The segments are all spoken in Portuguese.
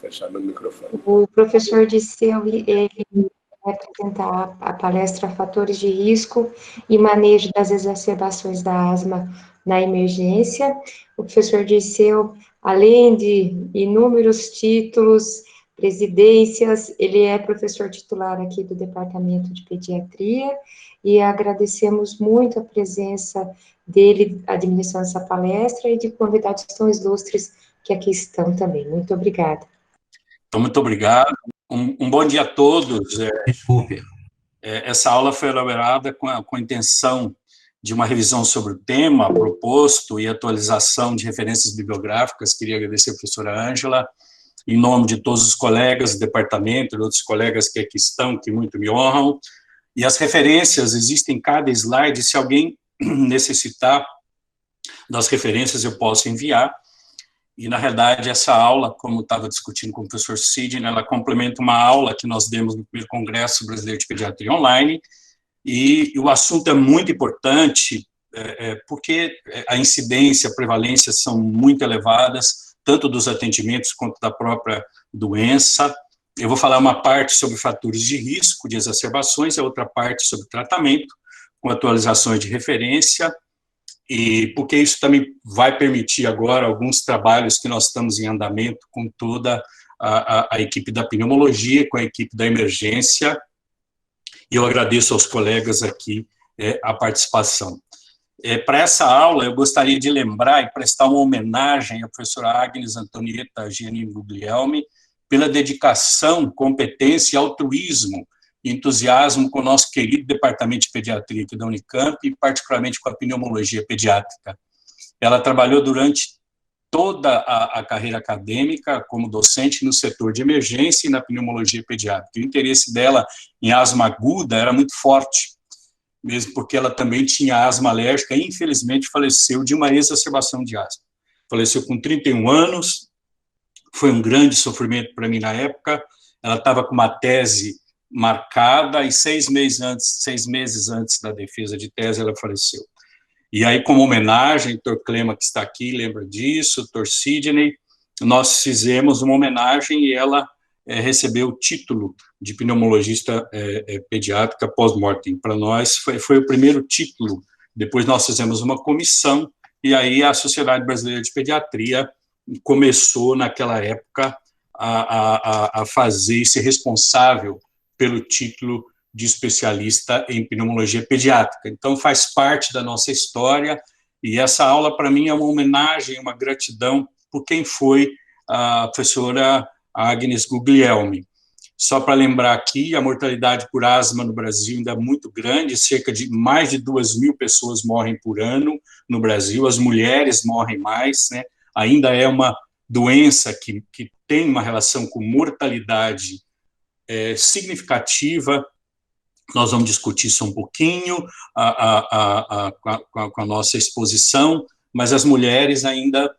Fechar meu microfone. O professor Disseu, ele vai apresentar a palestra Fatores de Risco e Manejo das Exacerbações da Asma na Emergência. O professor Disseu, além de inúmeros títulos, presidências, ele é professor titular aqui do Departamento de Pediatria, e agradecemos muito a presença dele administrando essa palestra e de convidados tão ilustres que aqui estão também. Muito obrigada. Então, muito obrigado. Um bom dia a todos. Desculpe. Essa aula foi elaborada com a intenção de uma revisão sobre o tema proposto e atualização de referências bibliográficas. Queria agradecer a professora Ângela, em nome de todos os colegas do departamento e outros colegas que aqui estão, que muito me honram. E as referências existem em cada slide. Se alguém necessitar das referências, eu posso enviar. E, na realidade, essa aula, como estava discutindo com o professor Sidney, ela complementa uma aula que nós demos no primeiro Congresso Brasileiro de Pediatria Online, e o assunto é muito importante, porque a incidência, a prevalência são muito elevadas, tanto dos atendimentos quanto da própria doença. Eu vou falar uma parte sobre fatores de risco de exacerbações, e a outra parte sobre tratamento, com atualizações de referência, e porque isso também vai permitir agora alguns trabalhos que nós estamos em andamento com toda a equipe da pneumologia, com a equipe da emergência, e eu agradeço aos colegas aqui a participação. Para essa aula, eu gostaria de lembrar e prestar uma homenagem à professora Agnes Antonieta Giannini Guglielmi pela dedicação, competência e altruísmo, entusiasmo com o nosso querido Departamento de Pediatria aqui da Unicamp, e particularmente com a pneumologia pediátrica. Ela trabalhou durante toda a carreira acadêmica como docente no setor de emergência e na pneumologia pediátrica. O interesse dela em asma aguda era muito forte, mesmo porque ela também tinha asma alérgica e, infelizmente, faleceu de uma exacerbação de asma. Faleceu com 31 anos, foi um grande sofrimento para mim na época. Ela estava com uma tese marcada, e 6 meses antes da defesa de tese, ela faleceu. E aí, como homenagem, o Dr. Clema, que está aqui, lembra disso, o Dr. Sidney, nós fizemos uma homenagem, e ela recebeu o título de pneumologista pediátrica pós-mortem. Para nós, foi o primeiro título. Depois nós fizemos uma comissão, e aí a Sociedade Brasileira de Pediatria começou, naquela época, a fazer e ser responsável pelo título de especialista em pneumologia pediátrica. Então, faz parte da nossa história, e essa aula, para mim, é uma homenagem, uma gratidão por quem foi a professora Agnes Guglielmi. Só para lembrar aqui, a mortalidade por asma no Brasil ainda é muito grande, cerca de mais de 2.000 pessoas morrem por ano no Brasil, as mulheres morrem mais, né? Ainda é uma doença que tem uma relação com mortalidade significativa. Nós vamos discutir isso um pouquinho com a nossa exposição, mas as mulheres ainda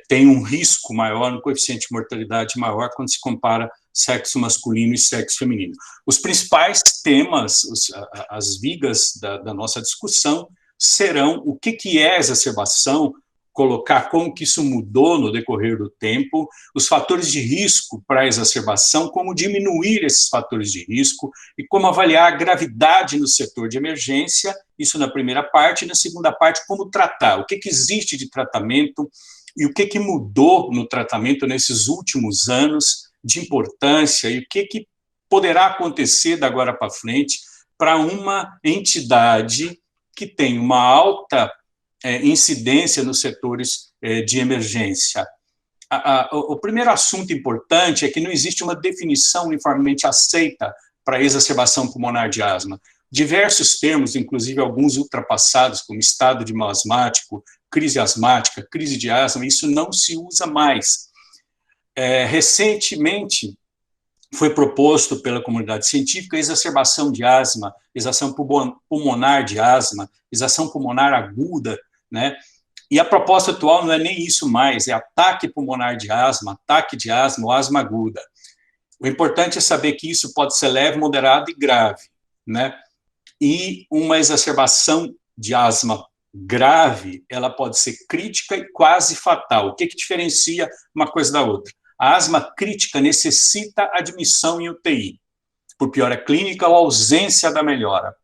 têm um risco maior, um coeficiente de mortalidade maior quando se compara sexo masculino e sexo feminino. Os principais temas, as vigas da nossa discussão serão o que é exacerbação, colocar como que isso mudou no decorrer do tempo, os fatores de risco para a exacerbação, como diminuir esses fatores de risco e como avaliar a gravidade no setor de emergência, isso na primeira parte, e na segunda parte, como tratar, o que existe de tratamento e o que mudou no tratamento nesses últimos anos de importância e o que poderá acontecer da agora para frente para uma entidade que tem uma alta incidência nos setores de emergência. O primeiro assunto importante é que não existe uma definição uniformemente aceita para a exacerbação pulmonar de asma. Diversos termos, inclusive alguns ultrapassados, como estado de mal asmático, crise asmática, crise de asma, isso não se usa mais. Recentemente, foi proposto pela comunidade científica a exacerbação de asma, exação pulmonar de asma, exação pulmonar aguda, né? E a proposta atual não é nem isso mais, é ataque pulmonar de asma, ataque de asma ou asma aguda. O importante é saber que isso pode ser leve, moderado e grave, né? E uma exacerbação de asma grave, ela pode ser crítica e quase fatal. O que diferencia uma coisa da outra? A asma crítica necessita admissão em UTI, por piora clínica ou ausência da melhora.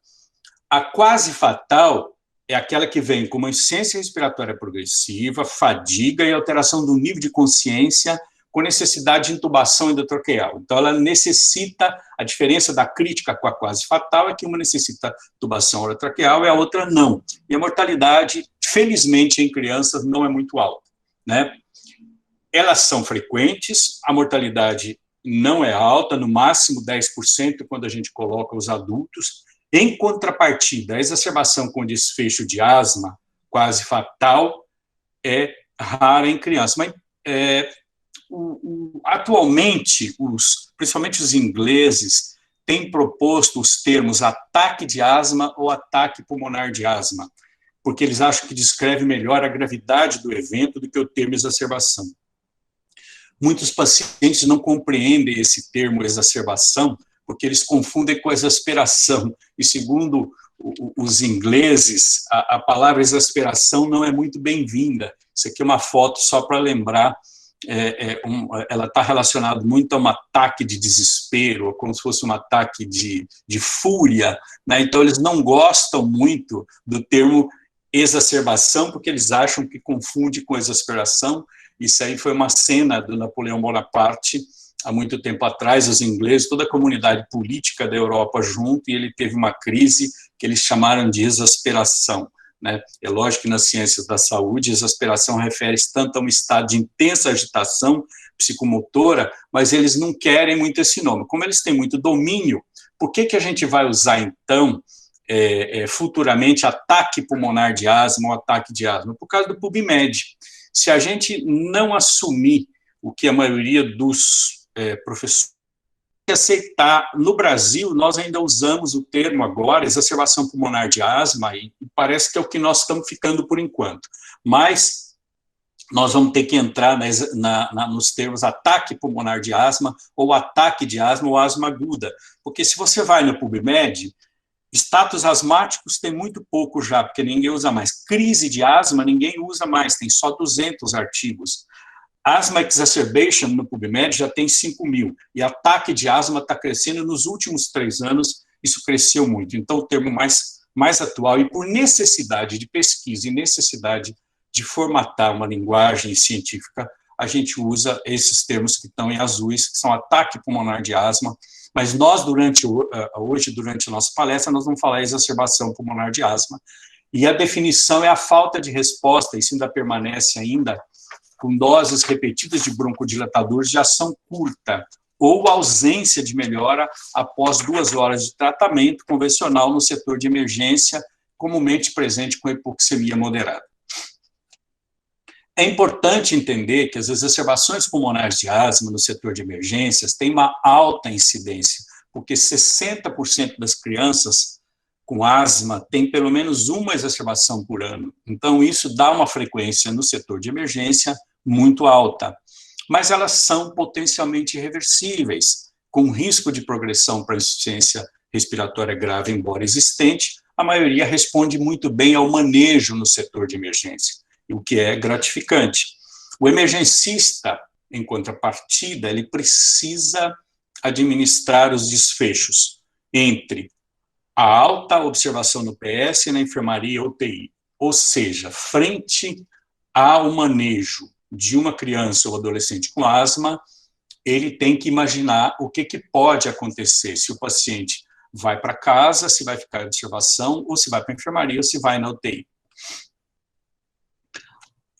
A quase fatal é aquela que vem com uma insuficiência respiratória progressiva, fadiga e alteração do nível de consciência, com necessidade de intubação endotraqueal. Então, ela necessita, a diferença da crítica com a quase fatal é que uma necessita intubação orotraqueal e a outra não. E a mortalidade, felizmente, em crianças não é muito alta, né? Elas são frequentes, a mortalidade não é alta, no máximo 10% quando a gente coloca os adultos. Em contrapartida, a exacerbação com desfecho de asma quase fatal é rara em crianças. Mas, atualmente, principalmente os ingleses, têm proposto os termos ataque de asma ou ataque pulmonar de asma, porque eles acham que descreve melhor a gravidade do evento do que o termo exacerbação. Muitos pacientes não compreendem esse termo exacerbação, porque eles confundem com exasperação. E, segundo os ingleses, a palavra exasperação não é muito bem-vinda. Isso aqui é uma foto só para lembrar. Ela está relacionada muito a um ataque de desespero, ou como se fosse um ataque de fúria, né? Então, eles não gostam muito do termo exacerbação, porque eles acham que confunde com exasperação. Isso aí foi uma cena do Napoleão Bonaparte, há muito tempo atrás, os ingleses, toda a comunidade política da Europa junto, e ele teve uma crise que eles chamaram de exasperação, né? É lógico que nas ciências da saúde, exasperação refere-se tanto a um estado de intensa agitação psicomotora, mas eles não querem muito esse nome. Como eles têm muito domínio, por que a gente vai usar, então, futuramente, ataque pulmonar de asma ou ataque de asma? Por causa do PubMed. Se a gente não assumir o que a maioria dos professores aceitar, no Brasil, nós ainda usamos o termo agora, exacerbação pulmonar de asma, e parece que é o que nós estamos ficando por enquanto. Mas nós vamos ter que entrar nos termos ataque pulmonar de asma, ou ataque de asma, ou asma aguda. Porque se você vai no PubMed, status asmáticos tem muito pouco já, porque ninguém usa mais. Crise de asma, ninguém usa mais, tem só 200 artigos. Asthma exacerbation no PubMed já tem 5.000, e ataque de asma está crescendo nos últimos 3 anos, isso cresceu muito. Então, o termo mais atual, e por necessidade de pesquisa e necessidade de formatar uma linguagem científica, a gente usa esses termos que estão em azuis, que são ataque pulmonar de asma, mas nós, hoje, durante a nossa palestra, nós vamos falar exacerbação pulmonar de asma, e a definição é a falta de resposta, isso ainda permanece ainda com doses repetidas de broncodilatadores de ação curta, ou ausência de melhora após 2 horas de tratamento convencional no setor de emergência, comumente presente com hipoxemia moderada. É importante entender que as exacerbações pulmonares de asma no setor de emergências têm uma alta incidência, porque 60% das crianças com asma têm pelo menos uma exacerbação por ano. Então, isso dá uma frequência no setor de emergência muito alta. Mas elas são potencialmente irreversíveis, com risco de progressão para insuficiência respiratória grave, embora existente. A maioria responde muito bem ao manejo no setor de emergência, o que é gratificante. O emergencista, em contrapartida, ele precisa administrar os desfechos entre a alta observação no PS e na enfermaria UTI, ou seja, frente ao manejo de uma criança ou adolescente com asma, ele tem que imaginar o que pode acontecer, se o paciente vai para casa, se vai ficar em observação, ou se vai para a enfermaria, ou se vai na UTI.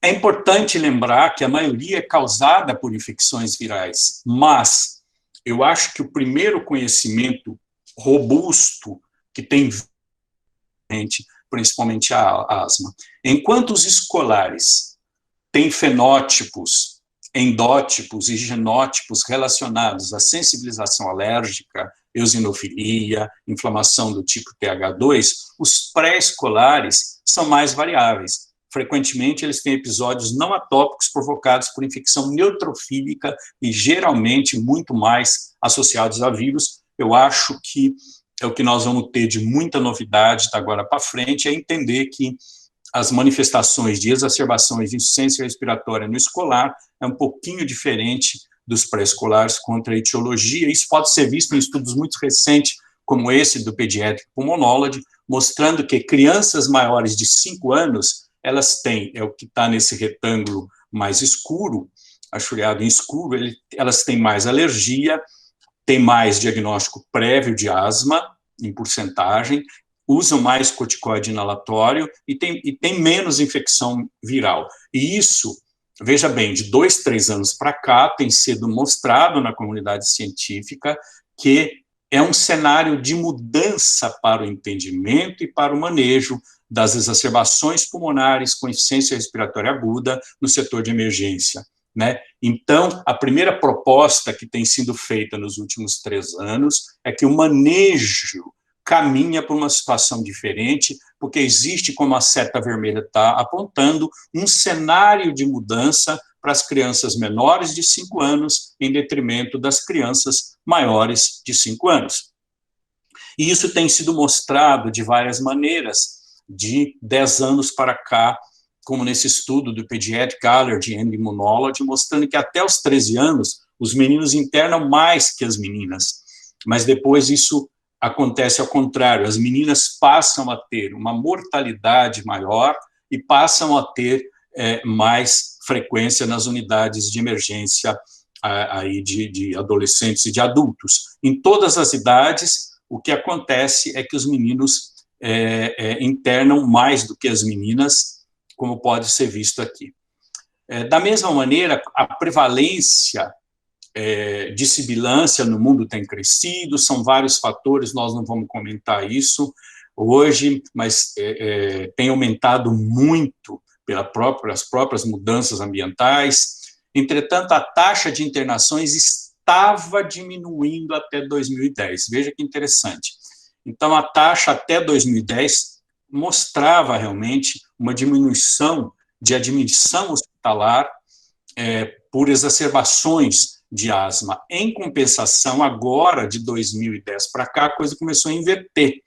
É importante lembrar que a maioria é causada por infecções virais, mas eu acho que o primeiro conhecimento robusto que tem, principalmente a asma, enquanto os escolares têm fenótipos endótipos e genótipos relacionados à sensibilização alérgica, eosinofilia, inflamação do tipo TH2, os pré-escolares são mais variáveis. Frequentemente, eles têm episódios não atópicos provocados por infecção neutrofílica e, geralmente, muito mais associados a vírus. Eu acho que é o que nós vamos ter de muita novidade da agora para frente, é entender que as manifestações de exacerbações de insuficiência respiratória no escolar é um pouquinho diferente dos pré-escolares quanto à etiologia. Isso pode ser visto em estudos muito recentes, como esse do Pediatric Pulmonology, mostrando que crianças maiores de 5 anos, elas têm, é o que está nesse retângulo mais escuro, achureado em escuro, elas têm mais alergia, têm mais diagnóstico prévio de asma, em porcentagem, usam mais corticoide inalatório e tem menos infecção viral. E isso, veja bem, de 2, 3 anos para cá, tem sido mostrado na comunidade científica que é um cenário de mudança para o entendimento e para o manejo das exacerbações pulmonares com insuficiência respiratória aguda no setor de emergência, né? Então, a primeira proposta que tem sido feita nos últimos 3 anos é que o manejo caminha para uma situação diferente, porque existe, como a seta vermelha está apontando, um cenário de mudança para as crianças menores de 5 anos, em detrimento das crianças maiores de 5 anos. E isso tem sido mostrado de várias maneiras, de 10 anos para cá, como nesse estudo do Pediatric Allergy and Immunology, mostrando que até os 13 anos, os meninos internam mais que as meninas, mas depois isso acontece ao contrário, as meninas passam a ter uma mortalidade maior e passam a ter mais frequência nas unidades de emergência aí de adolescentes e de adultos. Em todas as idades, o que acontece é que os meninos internam mais do que as meninas, como pode ser visto aqui. Da mesma maneira, a prevalência de sibilância no mundo tem crescido, são vários fatores, nós não vamos comentar isso hoje, mas tem aumentado muito pelas próprias mudanças ambientais. Entretanto, a taxa de internações estava diminuindo até 2010. Veja que interessante. Então, a taxa até 2010 mostrava realmente uma diminuição de admissão hospitalar por exacerbações de asma. Em compensação, agora, de 2010 para cá, a coisa começou a inverter.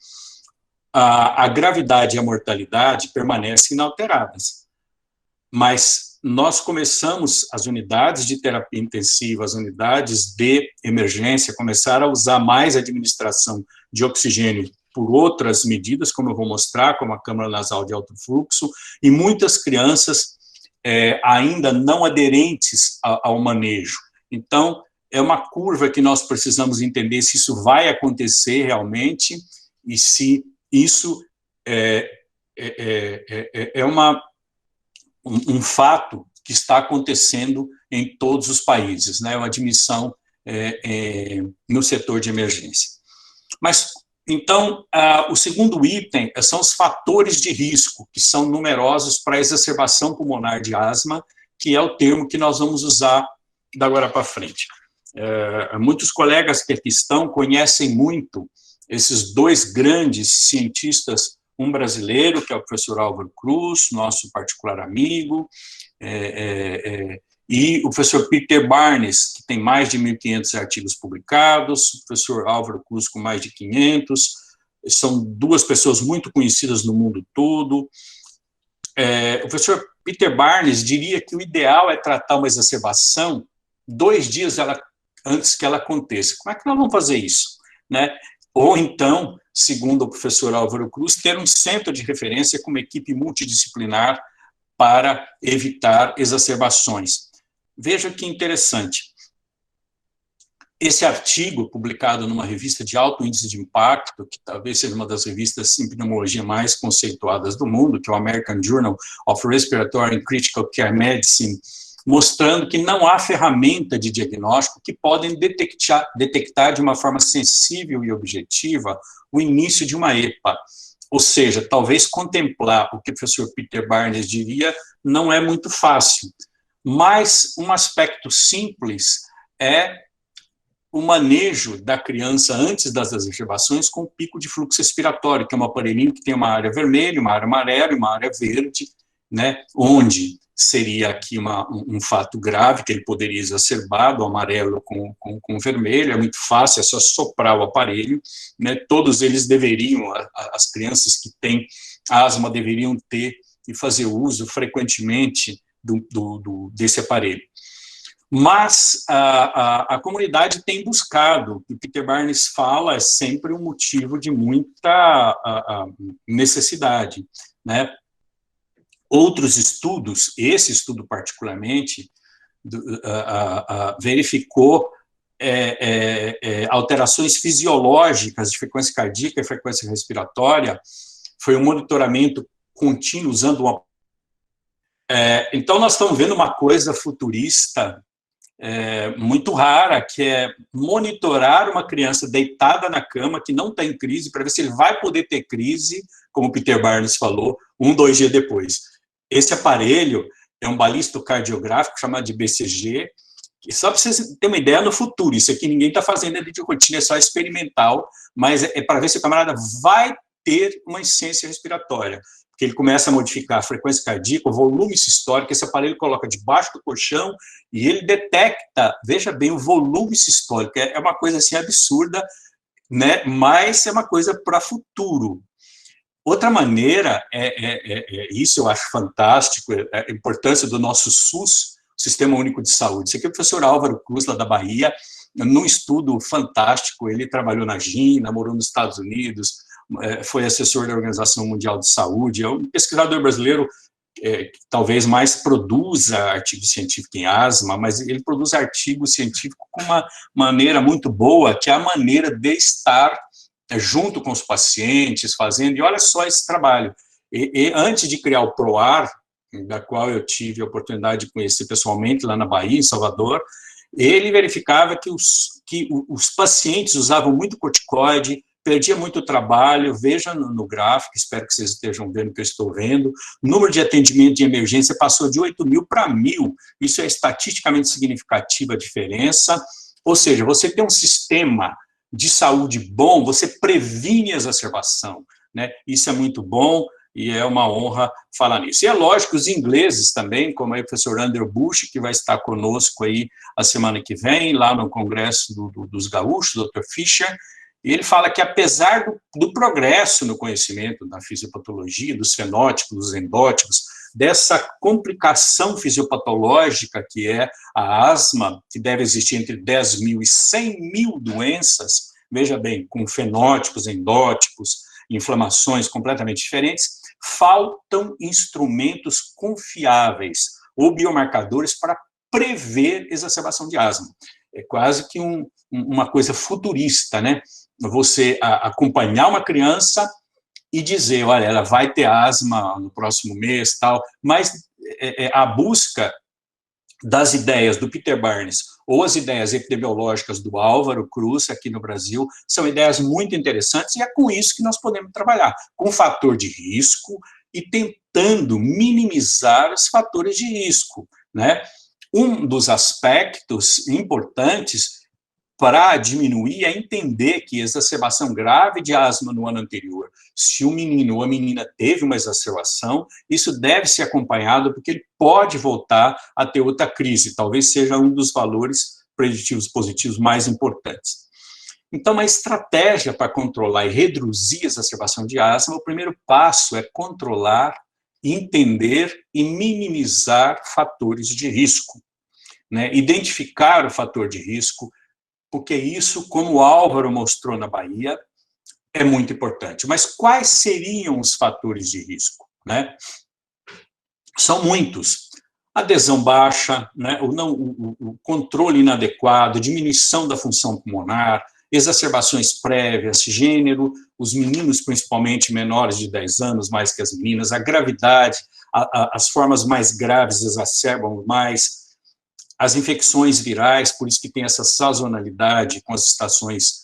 A gravidade e a mortalidade permanecem inalteradas. Mas nós começamos, as unidades de terapia intensiva, as unidades de emergência, começaram a usar mais a administração de oxigênio por outras medidas, como eu vou mostrar, como a câmara nasal de alto fluxo, e muitas crianças ainda não aderentes ao manejo. Então, é uma curva que nós precisamos entender se isso vai acontecer realmente e se isso um fato que está acontecendo em todos os países, né? Uma admissão no setor de emergência. Mas, então, o segundo item são os fatores de risco, que são numerosos para a exacerbação pulmonar de asma, que é o termo que nós vamos usar da agora para frente. Muitos colegas que aqui estão conhecem muito esses 2 grandes cientistas, um brasileiro, que é o professor Álvaro Cruz, nosso particular amigo, e o professor Peter Barnes, que tem mais de 1.500 artigos publicados, o professor Álvaro Cruz com mais de 500, são 2 pessoas muito conhecidas no mundo todo. O professor Peter Barnes diria que o ideal é tratar uma exacerbação 2 dias antes que ela aconteça. Como é que nós vamos fazer isso, né? Ou então, segundo o professor Álvaro Cruz, ter um centro de referência com uma equipe multidisciplinar para evitar exacerbações. Veja que interessante. Esse artigo, publicado numa revista de alto índice de impacto, que talvez seja uma das revistas em pneumologia mais conceituadas do mundo, que é o American Journal of Respiratory and Critical Care Medicine, mostrando que não há ferramenta de diagnóstico que podem detectar de uma forma sensível e objetiva o início de uma EPA. Ou seja, talvez contemplar o que o professor Peter Barnes diria não é muito fácil. Mas um aspecto simples é o manejo da criança antes das exacerbações com pico de fluxo respiratório, que é um aparelhinho que tem uma área vermelha, uma área amarela e uma área verde, né, onde seria aqui um fato grave, que ele poderia exacerbar do amarelo com vermelho, é muito fácil, é só soprar o aparelho, né, todos eles deveriam, as crianças que têm asma deveriam ter e fazer uso frequentemente desse aparelho. Mas a comunidade tem buscado, o que Peter Barnes fala é sempre um motivo de muita necessidade, né? Outros estudos, esse estudo particularmente, verificou alterações fisiológicas de frequência cardíaca e frequência respiratória, foi um monitoramento contínuo usando uma... então, nós estamos vendo uma coisa futurista muito rara, que é monitorar uma criança deitada na cama, que não está em crise, para ver se ele vai poder ter crise, como o Peter Barnes falou, 2 dias depois. Esse aparelho é um balistocardiográfico chamado de BCG, que só para vocês terem uma ideia no futuro, isso aqui ninguém está fazendo de rotina, é só experimental, mas é para ver se o camarada vai ter uma insuficiência respiratória, porque ele começa a modificar a frequência cardíaca, o volume sistólico, esse aparelho coloca debaixo do colchão e ele detecta, veja bem, o volume sistólico, é uma coisa assim absurda, né? Mas é uma coisa para futuro. Outra maneira, isso eu acho fantástico, a importância do nosso SUS, Sistema Único de Saúde. Isso aqui é o professor Álvaro Cruz, lá da Bahia, num estudo fantástico, ele trabalhou na China, morou nos Estados Unidos, foi assessor da Organização Mundial de Saúde, é um pesquisador brasileiro que talvez mais produza artigo científico em asma, mas ele produz artigo científico com uma maneira muito boa, que é a maneira de estar junto com os pacientes, fazendo, e olha só esse trabalho. E antes de criar o PROAR, da qual eu tive a oportunidade de conhecer pessoalmente lá na Bahia, em Salvador, ele verificava que os pacientes usavam muito corticoide, perdia muito trabalho, veja no gráfico, espero que vocês estejam vendo o que eu estou vendo, o número de atendimento de emergência passou de 8.000 para 1.000, isso é estatisticamente significativa a diferença, ou seja, você tem um sistema de saúde bom, você previne a exacerbação, né? Isso é muito bom e é uma honra falar nisso. E é lógico, os ingleses também, como aí o professor Andrew Bush, que vai estar conosco aí a semana que vem, lá no Congresso dos Gaúchos, Dr. Fischer, e ele fala que, apesar do progresso no conhecimento da fisiopatologia, dos fenótipos, dos endótipos, dessa complicação fisiopatológica que é a asma, que deve existir entre 10.000 e 100.000 doenças, veja bem, com fenótipos, endótipos, inflamações completamente diferentes, faltam instrumentos confiáveis ou biomarcadores para prever exacerbação de asma. É quase que uma coisa futurista, né? Você acompanhar uma criança e dizer, olha, ela vai ter asma no próximo mês, tal, mas a busca das ideias do Peter Barnes ou as ideias epidemiológicas do Álvaro Cruz aqui no Brasil são ideias muito interessantes e é com isso que nós podemos trabalhar, com fator de risco e tentando minimizar os fatores de risco, né? Um dos aspectos importantes para diminuir é entender que exacerbação grave de asma no ano anterior, se o menino ou a menina teve uma exacerbação, isso deve ser acompanhado porque ele pode voltar a ter outra crise, talvez seja um dos valores preditivos positivos mais importantes. Então, a estratégia para controlar e reduzir a exacerbação de asma, o primeiro passo é controlar, entender e minimizar fatores de risco, né? Identificar o fator de risco, porque isso, como o Álvaro mostrou na Bahia, é muito importante. Mas quais seriam os fatores de risco, né? São muitos. Adesão baixa, né? o controle inadequado, diminuição da função pulmonar, exacerbações prévias, gênero, os meninos, principalmente menores de 10 anos, mais que as meninas, a gravidade, as formas mais graves exacerbam mais, as infecções virais, por isso que tem essa sazonalidade com as estações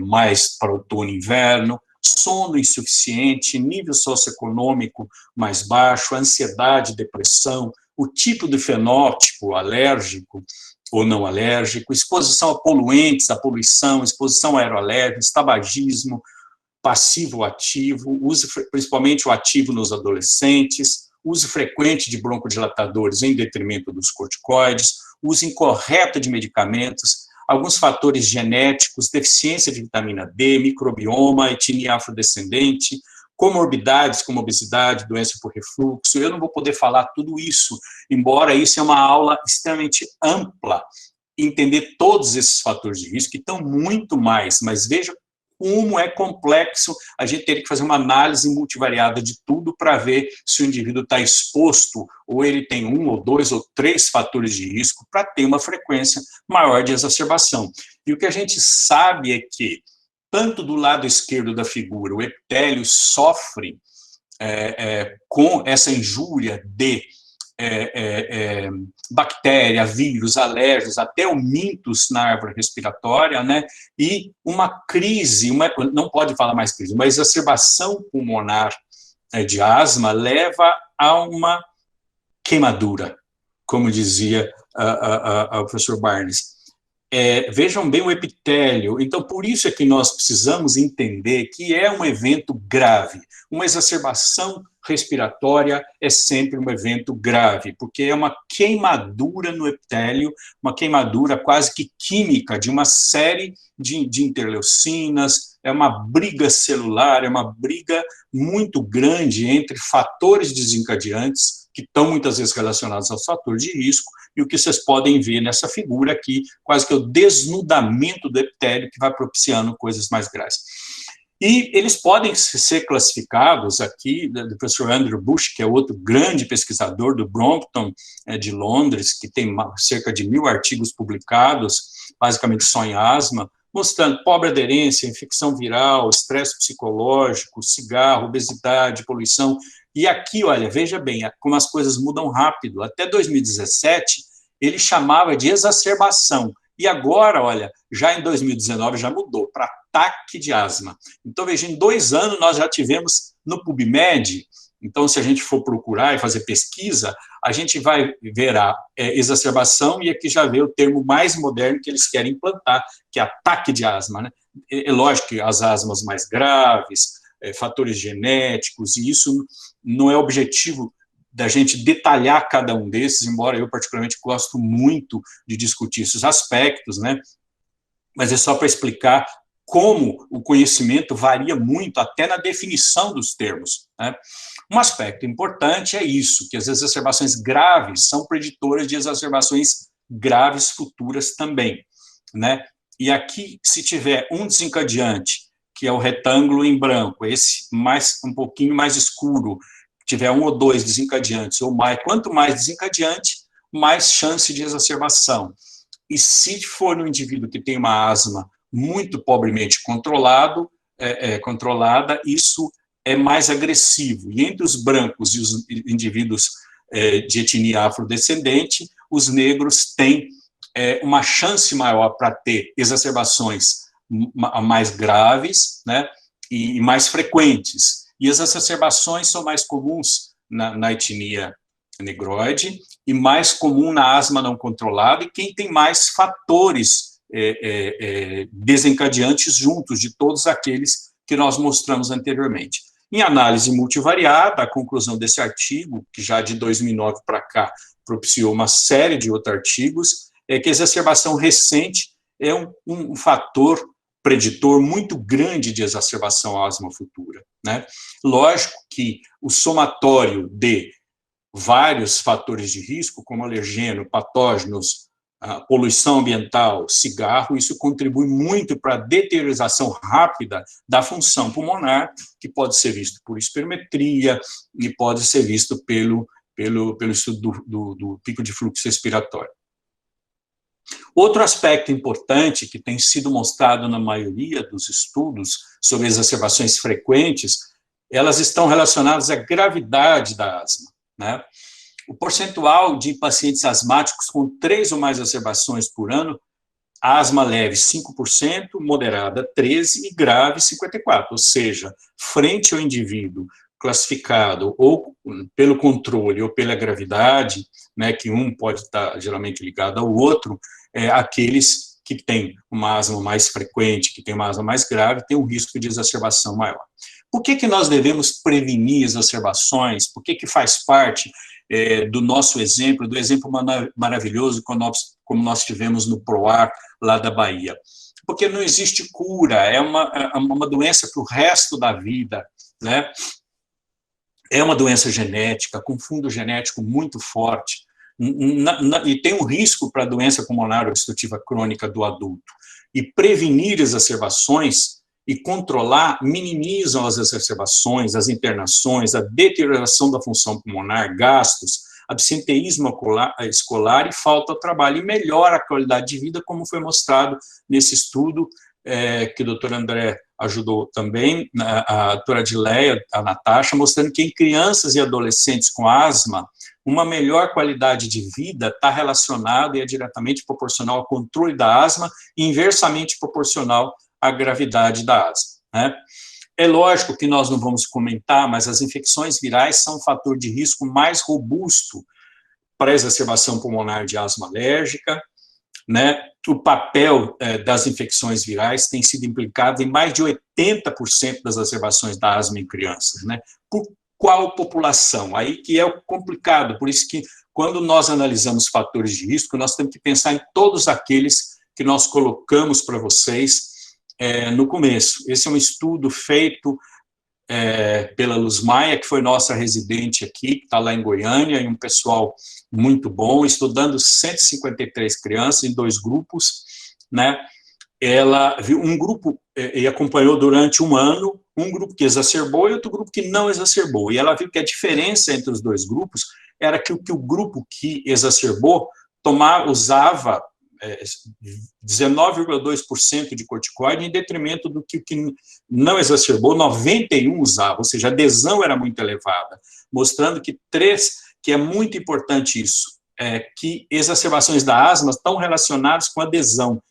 mais para outono e inverno, sono insuficiente, nível socioeconômico mais baixo, ansiedade, depressão, o tipo de fenótipo alérgico ou não alérgico, exposição a poluentes, a poluição, exposição a aeroalérgicos, tabagismo, passivo ou ativo, uso principalmente o ativo nos adolescentes, uso frequente de broncodilatadores em detrimento dos corticoides, uso incorreto de medicamentos, alguns fatores genéticos, deficiência de vitamina D, microbioma, etnia afrodescendente, comorbidades como obesidade, doença por refluxo. Eu não vou poder falar tudo isso, embora isso é uma aula extremamente ampla, entender todos esses fatores de risco, que estão muito mais, mas veja como é complexo, a gente teria que fazer uma análise multivariada de tudo para ver se o indivíduo está exposto, ou ele tem 1, ou 2, ou 3 fatores de risco para ter uma frequência maior de exacerbação. E o que a gente sabe é que, tanto do lado esquerdo da figura, o epitélio sofre com essa injúria de bactéria, vírus, alérgicos, até o mintus na árvore respiratória, né? E uma crise, não pode falar mais crise, uma exacerbação pulmonar de asma leva a uma queimadura, como dizia o professor Barnes. Vejam bem o epitélio. Então, por isso é que nós precisamos entender que é um evento grave. Uma exacerbação respiratória é sempre um evento grave, porque é uma queimadura no epitélio, uma queimadura quase que química de uma série de interleucinas, é uma briga celular, é uma briga muito grande entre fatores desencadeantes, que estão muitas vezes relacionados aos fatores de risco, e o que vocês podem ver nessa figura aqui, quase que é o desnudamento do epitélio que vai propiciando coisas mais graves. E eles podem ser classificados aqui, do professor Andrew Bush, que é outro grande pesquisador do Brompton, de Londres, que tem cerca de 1000 artigos publicados, basicamente só em asma, mostrando pobre aderência, infecção viral, estresse psicológico, cigarro, obesidade, poluição. E aqui, olha, veja bem, como as coisas mudam rápido. Até 2017, ele chamava de exacerbação. E agora, olha, já em 2019 já mudou para ataque de asma. Então, veja, em 2 anos nós já tivemos no PubMed, então se a gente for procurar e fazer pesquisa, a gente vai ver a exacerbação e aqui já vê o termo mais moderno que eles querem implantar, que é ataque de asma, né? É lógico que as asmas mais graves, fatores genéticos, e isso não é objetivo da gente detalhar cada um desses, embora eu particularmente gosto muito de discutir esses aspectos, né? Mas é só para explicar como o conhecimento varia muito até na definição dos termos, né? Um aspecto importante é isso, que as exacerbações graves são preditoras de exacerbações graves futuras também, né? E aqui, se tiver um desencadeante, que é o retângulo em branco, esse um pouquinho mais escuro, tiver 1 ou 2 desencadeantes ou mais, quanto mais desencadeante, mais chance de exacerbação. E se for no indivíduo que tem uma asma muito pobremente controlada, isso é mais agressivo. E entre os brancos e os indivíduos de etnia afrodescendente, os negros têm uma chance maior para ter exacerbações mais graves, né, e mais frequentes. E as exacerbações são mais comuns na etnia negroide e mais comum na asma não controlada e quem tem mais fatores desencadeantes juntos de todos aqueles que nós mostramos anteriormente. Em análise multivariada, a conclusão desse artigo, que já de 2009 para cá propiciou uma série de outros artigos, é que a exacerbação recente é um fator preditor muito grande de exacerbação à asma futura, né? Lógico que o somatório de vários fatores de risco, como alergeno, patógenos, poluição ambiental, cigarro, isso contribui muito para a deteriorização rápida da função pulmonar, que pode ser visto por espirometria e pode ser visto pelo estudo do pico de fluxo respiratório. Outro aspecto importante que tem sido mostrado na maioria dos estudos sobre exacerbações frequentes, elas estão relacionadas à gravidade da asma, né? O percentual de pacientes asmáticos com 3 ou mais exacerbações por ano, asma leve 5%, moderada 13% e grave 54%, ou seja, frente ao indivíduo classificado ou pelo controle ou pela gravidade, né, que um pode estar geralmente ligado ao outro, aqueles que têm uma asma mais frequente, que têm uma asma mais grave, têm um risco de exacerbação maior. Por que nós devemos prevenir exacerbações? Por que faz parte do nosso exemplo, do exemplo maravilhoso como nós tivemos no PROAR, lá da Bahia? Porque não existe cura, é uma doença para o resto da vida, né? É uma doença genética, com fundo genético muito forte, e tem um risco para a doença pulmonar obstrutiva crônica do adulto. E prevenir exacerbações e controlar minimizam as exacerbações, as internações, a deterioração da função pulmonar, gastos, absenteísmo escolar e falta ao trabalho, e melhora a qualidade de vida, como foi mostrado nesse estudo que o doutor André ajudou também, a doutora Adileia, a Natasha, mostrando que em crianças e adolescentes com asma, uma melhor qualidade de vida está relacionada e é diretamente proporcional ao controle da asma e inversamente proporcional à gravidade da asma, né? É lógico que nós não vamos comentar, mas as infecções virais são um fator de risco mais robusto para a exacerbação pulmonar de asma alérgica, né? O papel das infecções virais tem sido implicado em mais de 80% das exacerbações da asma em crianças, né? Por qual população? Aí que é complicado, por isso que quando nós analisamos fatores de risco, nós temos que pensar em todos aqueles que nós colocamos para vocês no começo. Esse é um estudo feito pela Luz Maia, que foi nossa residente aqui, que está lá em Goiânia, e um pessoal muito bom, estudando 153 crianças em 2 grupos, né? Ela viu um grupo e acompanhou durante um ano, um grupo que exacerbou e outro grupo que não exacerbou, e ela viu que a diferença entre os 2 grupos era que o grupo que exacerbou usava 19,2% de corticoide, em detrimento do que não exacerbou, 91 usava, ou seja, a adesão era muito elevada, mostrando que é muito importante isso, que exacerbações da asma estão relacionadas com adesão,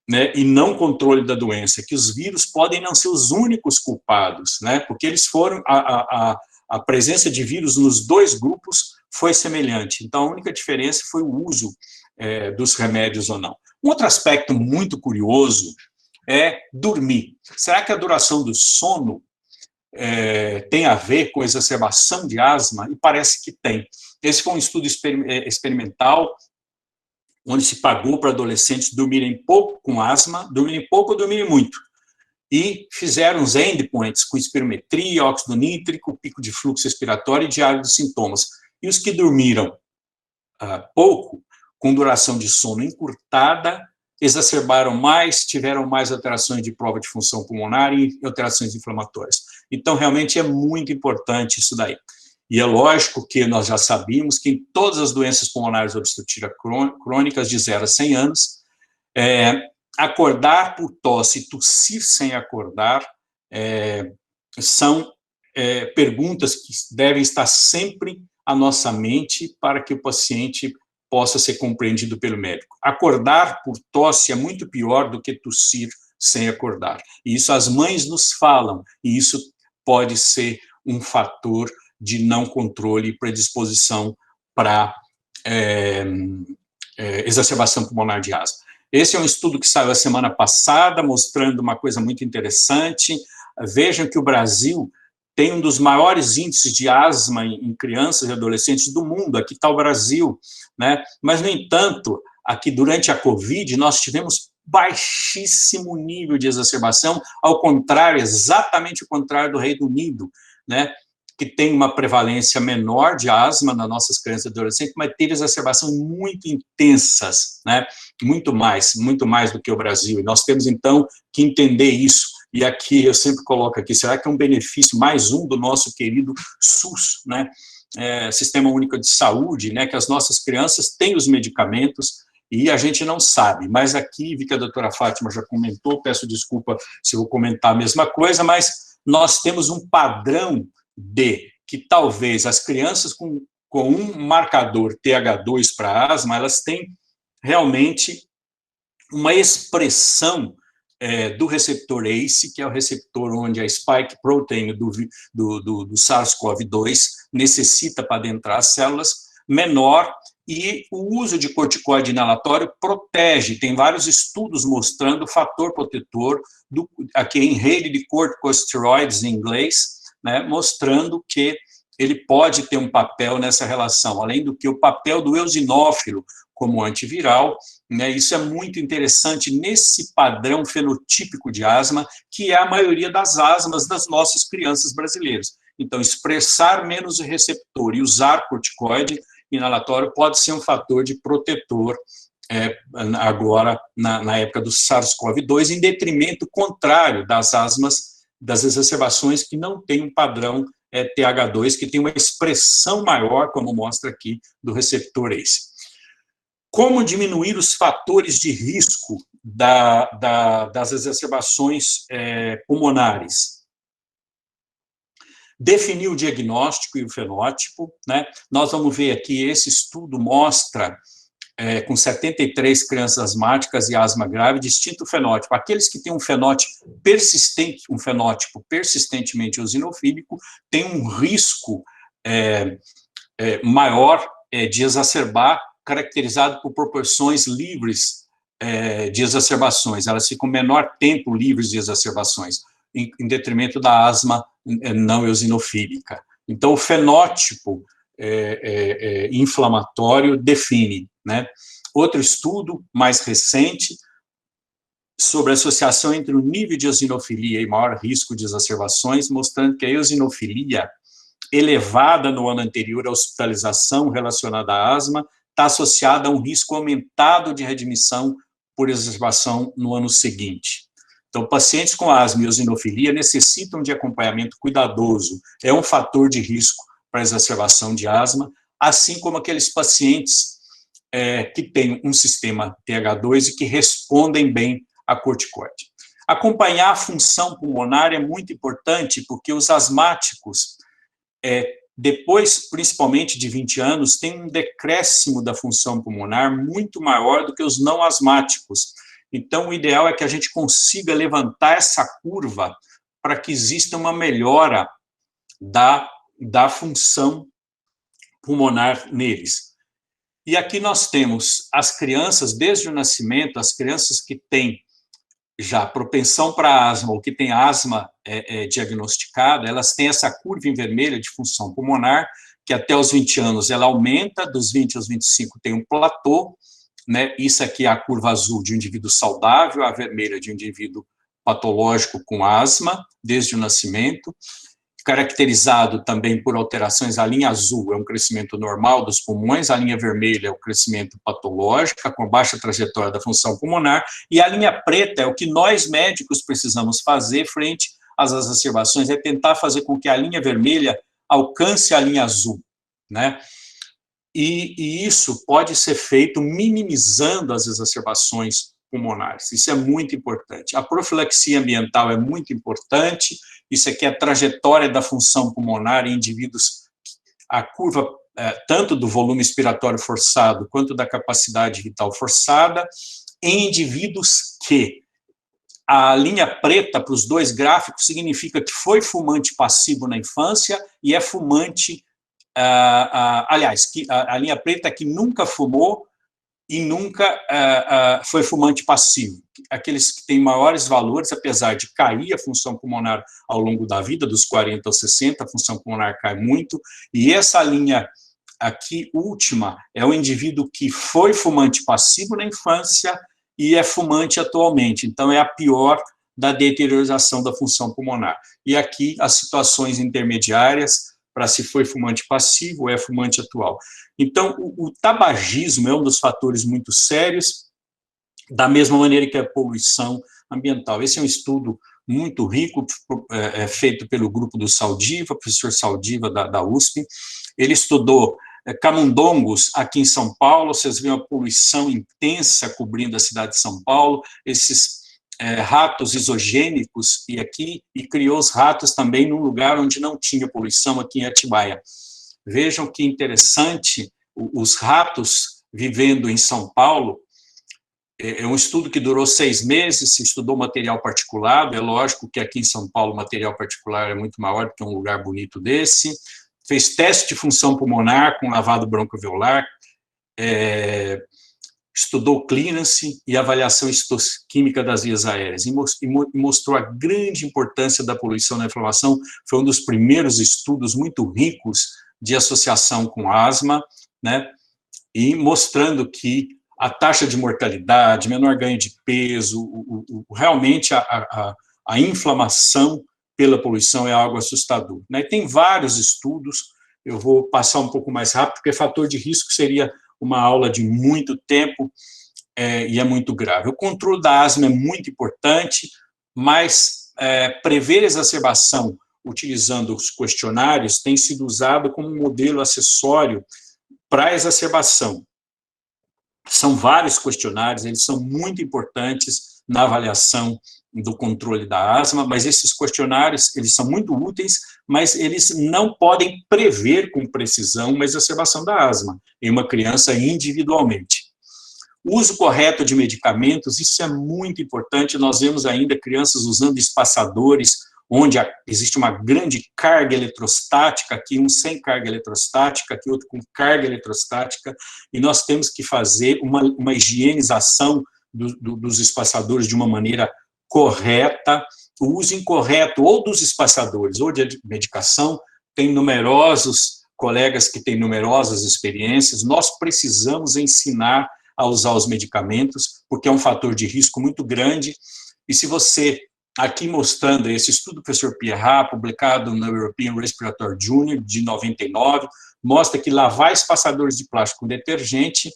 né, e não controle da doença, que os vírus podem não ser os únicos culpados, né, porque eles foram, a presença de vírus nos 2 grupos foi semelhante, então a única diferença foi o uso dos remédios ou não. Um outro aspecto muito curioso é dormir. Será que a duração do sono tem a ver com a exacerbação de asma? E parece que tem. Esse foi um estudo experimental, onde se pagou para adolescentes dormirem pouco com asma, dormirem pouco ou dormirem muito. E fizeram os endpoints com espirometria, óxido nítrico, pico de fluxo respiratório e diário de sintomas. E os que dormiram pouco, com duração de sono encurtada, exacerbaram mais, tiveram mais alterações de prova de função pulmonar e alterações inflamatórias. Então, realmente é muito importante isso daí. E é lógico que nós já sabíamos que em todas as doenças pulmonares obstrutivas crônicas de 0 a 100 anos, acordar por tosse e tossir sem acordar são perguntas que devem estar sempre à nossa mente para que o paciente possa ser compreendido pelo médico. Acordar por tosse é muito pior do que tossir sem acordar. E isso as mães nos falam, e isso pode ser um fator de não controle e predisposição para exacerbação pulmonar de asma. Esse é um estudo que saiu a semana passada, mostrando uma coisa muito interessante. Vejam que o Brasil tem um dos maiores índices de asma em crianças e adolescentes do mundo. Aqui está o Brasil, né? Mas, no entanto, aqui durante a Covid, nós tivemos baixíssimo nível de exacerbação, ao contrário, exatamente o contrário do Reino Unido, né? Que tem uma prevalência menor de asma nas nossas crianças e adolescentes, mas teve exacerbações muito intensas, né? Muito mais do que o Brasil. E nós temos, então, que entender isso. E aqui, eu sempre coloco aqui, será que é um benefício, mais um do nosso querido SUS, né? Sistema Único de Saúde, né? Que as nossas crianças têm os medicamentos e a gente não sabe. Mas aqui, vi que a doutora Fátima já comentou, peço desculpa se eu vou comentar a mesma coisa, mas nós temos um padrão de que talvez as crianças com um marcador TH2 para asma, elas têm realmente uma expressão do receptor ACE, que é o receptor onde a spike protein do SARS-CoV-2 necessita para adentrar as células, menor, e o uso de corticoide inalatório protege. Tem vários estudos mostrando o fator protetor, aqui em rede de corticosteroides em inglês, né, mostrando que ele pode ter um papel nessa relação, além do que o papel do eosinófilo como antiviral, né, isso é muito interessante nesse padrão fenotípico de asma, que é a maioria das asmas das nossas crianças brasileiras. Então, expressar menos o receptor e usar corticoide inalatório pode ser um fator de protetor agora, na época do SARS-CoV-2, em detrimento contrário das asmas, das exacerbações que não têm um padrão TH2, que tem uma expressão maior, como mostra aqui, do receptor ACE. Como diminuir os fatores de risco das exacerbações pulmonares? Definir o diagnóstico e o fenótipo, né? Nós vamos ver aqui, esse estudo mostra, com 73 crianças asmáticas e asma grave, distinto fenótipo. Aqueles que têm um fenótipo persistente, um fenótipo persistentemente eosinofílico, têm um risco maior de exacerbar, caracterizado por proporções livres de exacerbações. Elas ficam menor tempo livres de exacerbações, em detrimento da asma não eosinofílica. Então, o fenótipo inflamatório define, né? Outro estudo mais recente sobre a associação entre o nível de eosinofilia e maior risco de exacerbações, mostrando que a eosinofilia elevada no ano anterior à hospitalização relacionada à asma está associada a um risco aumentado de readmissão por exacerbação no ano seguinte. Então, pacientes com asma e eosinofilia necessitam de acompanhamento cuidadoso. É um fator de risco para a exacerbação de asma, assim como aqueles pacientes que têm um sistema TH2 e que respondem bem a corticoide. Acompanhar a função pulmonar é muito importante, porque os asmáticos, depois, principalmente de 20 anos, têm um decréscimo da função pulmonar muito maior do que os não asmáticos. Então, o ideal é que a gente consiga levantar essa curva para que exista uma melhora da função pulmonar neles. E aqui nós temos as crianças, desde o nascimento, as crianças que têm já propensão para asma, ou que têm asma diagnosticada, elas têm essa curva em vermelha de função pulmonar, que até os 20 anos ela aumenta, dos 20 aos 25 tem um platô, né? Isso aqui é a curva azul de um indivíduo saudável, a vermelha de um indivíduo patológico com asma, desde o nascimento, caracterizado também por alterações. A linha azul é um crescimento normal dos pulmões, a linha vermelha é o crescimento patológico, com baixa trajetória da função pulmonar, e a linha preta é o que nós médicos precisamos fazer frente às exacerbações, é tentar fazer com que a linha vermelha alcance a linha azul, né? E isso pode ser feito minimizando as exacerbações pulmonares. Isso é muito importante. A profilaxia ambiental é muito importante. Isso aqui é a trajetória da função pulmonar em indivíduos, a curva tanto do volume expiratório forçado quanto da capacidade vital forçada, em indivíduos que a linha preta para os dois gráficos significa que foi fumante passivo na infância e é fumante, aliás, a linha preta é que nunca fumou e nunca foi fumante passivo. Aqueles que têm maiores valores, apesar de cair a função pulmonar ao longo da vida, dos 40 aos 60, a função pulmonar cai muito, e essa linha aqui, última, é o indivíduo que foi fumante passivo na infância e é fumante atualmente, então é a pior da deteriorização da função pulmonar. E aqui as situações intermediárias, para se foi fumante passivo ou é fumante atual. Então, o tabagismo é um dos fatores muito sérios, da mesma maneira que a poluição ambiental. Esse é um estudo muito rico, feito pelo grupo do Saldiva, professor Saldiva, da USP. Ele estudou camundongos aqui em São Paulo, vocês veem a poluição intensa cobrindo a cidade de São Paulo, esses ratos isogênicos, e criou os ratos também num lugar onde não tinha poluição, aqui em Atibaia. Vejam que interessante, os ratos vivendo em São Paulo, É um estudo que durou 6 meses, se estudou material particulado, é lógico que aqui em São Paulo o material particular é muito maior do que um lugar bonito desse, fez teste de função pulmonar com lavado broncoalveolar, estudou clearance e avaliação histoquímica das vias aéreas, e mostrou a grande importância da poluição na inflamação. Foi um dos primeiros estudos muito ricos de associação com asma, né, e mostrando que a taxa de mortalidade, menor ganho de peso, realmente a inflamação pela poluição é algo assustador, né? Tem vários estudos, eu vou passar um pouco mais rápido, porque fator de risco seria uma aula de muito tempo, e é muito grave. O controle da asma é muito importante, mas prever exacerbação utilizando os questionários tem sido usado como modelo acessório para a exacerbação. São vários questionários, eles são muito importantes na avaliação do controle da asma, mas esses questionários, eles são muito úteis, mas eles não podem prever com precisão uma exacerbação da asma em uma criança individualmente. O uso correto de medicamentos, isso é muito importante, nós vemos ainda crianças usando espaçadores, onde existe uma grande carga eletrostática, aqui um sem carga eletrostática, aqui outro com carga eletrostática, e nós temos que fazer uma higienização dos espaçadores de uma maneira correta. O uso incorreto ou dos espaçadores ou de medicação, tem numerosos colegas que têm numerosas experiências, nós precisamos ensinar a usar os medicamentos, porque é um fator de risco muito grande, e se você... Aqui mostrando esse estudo do professor Pierrat, publicado no European Respiratory Journal, de 99, mostra que lavar espaçadores de plástico com detergente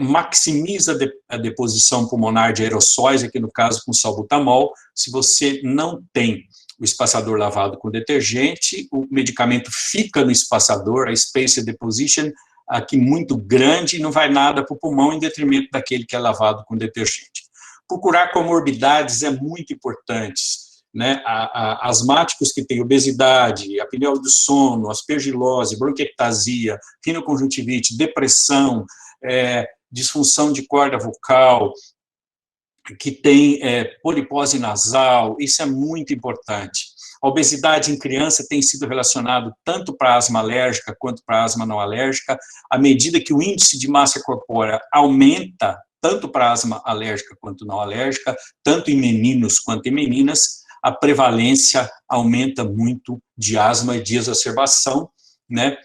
maximiza a deposição pulmonar de aerossóis, aqui no caso com salbutamol. Se você não tem o espaçador lavado com detergente, o medicamento fica no espaçador, a spacer deposition, aqui muito grande, e não vai nada para o pulmão, em detrimento daquele que é lavado com detergente. Procurar comorbidades é muito importante, né? Asmáticos que têm obesidade, apneia do sono, aspergilose, bronquiectasia, rinoconjuntivite, depressão, disfunção de corda vocal, que tem polipose nasal, isso é muito importante. A obesidade em criança tem sido relacionado tanto para asma alérgica quanto para asma não alérgica. À medida que o índice de massa corpórea aumenta, tanto para asma alérgica quanto não alérgica, tanto em meninos quanto em meninas, a prevalência aumenta muito de asma e de exacerbação, né?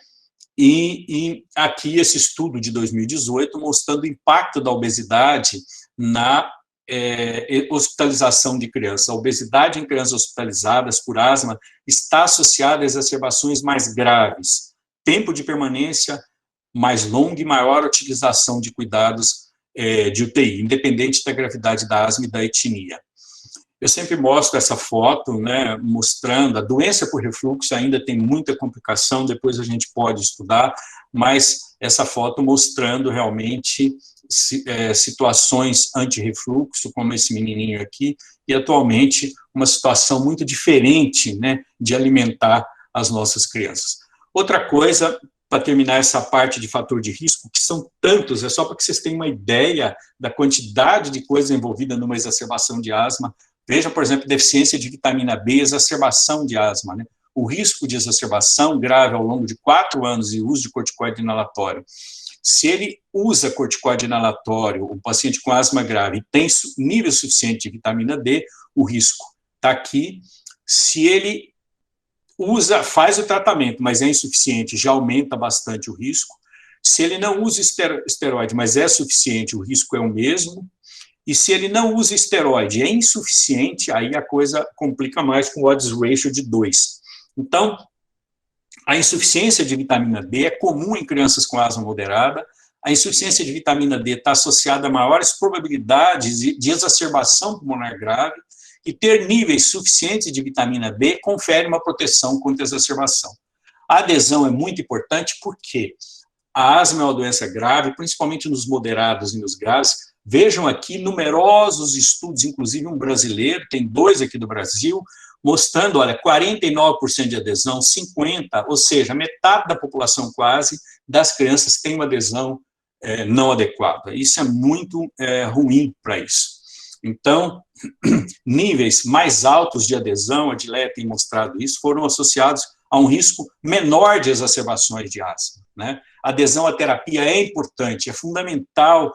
E aqui esse estudo de 2018 mostrando o impacto da obesidade na hospitalização de crianças. A obesidade em crianças hospitalizadas por asma está associada a exacerbações mais graves, tempo de permanência mais longo e maior utilização de cuidados de UTI, independente da gravidade da asma e da etnia. Eu sempre mostro essa foto, né, mostrando a doença por refluxo, ainda tem muita complicação, depois a gente pode estudar, mas essa foto mostrando realmente situações anti-refluxo, como esse menininho aqui, e atualmente uma situação muito diferente, né, de alimentar as nossas crianças. Outra coisa, para terminar essa parte de fator de risco, que são tantos, é só para que vocês tenham uma ideia da quantidade de coisa envolvida numa exacerbação de asma. Veja, por exemplo, deficiência de vitamina B, exacerbação de asma, né? O risco de exacerbação grave ao longo de 4 anos e uso de corticoide inalatório. Se ele usa corticoide inalatório, o paciente com asma grave tem nível suficiente de vitamina D, o risco está aqui. Se ele faz o tratamento, mas é insuficiente, já aumenta bastante o risco. Se ele não usa esteroide, mas é suficiente, o risco é o mesmo. E se ele não usa esteroide, é insuficiente, aí a coisa complica mais com o odds ratio de 2. Então, a insuficiência de vitamina D é comum em crianças com asma moderada. A insuficiência de vitamina D está associada a maiores probabilidades de exacerbação pulmonar grave, e ter níveis suficientes de vitamina D confere uma proteção contra a exacerbação. A adesão é muito importante porque a asma é uma doença grave, principalmente nos moderados e nos graves. Vejam aqui numerosos estudos, inclusive um brasileiro, tem 2 aqui do Brasil, mostrando, olha, 49% de adesão, 50%, ou seja, metade da população quase das crianças tem uma adesão não adequada. Isso é muito ruim para isso. Então, níveis mais altos de adesão, a Dileia tem mostrado isso, foram associados a um risco menor de exacerbações de asma, né? A adesão à terapia é importante, é fundamental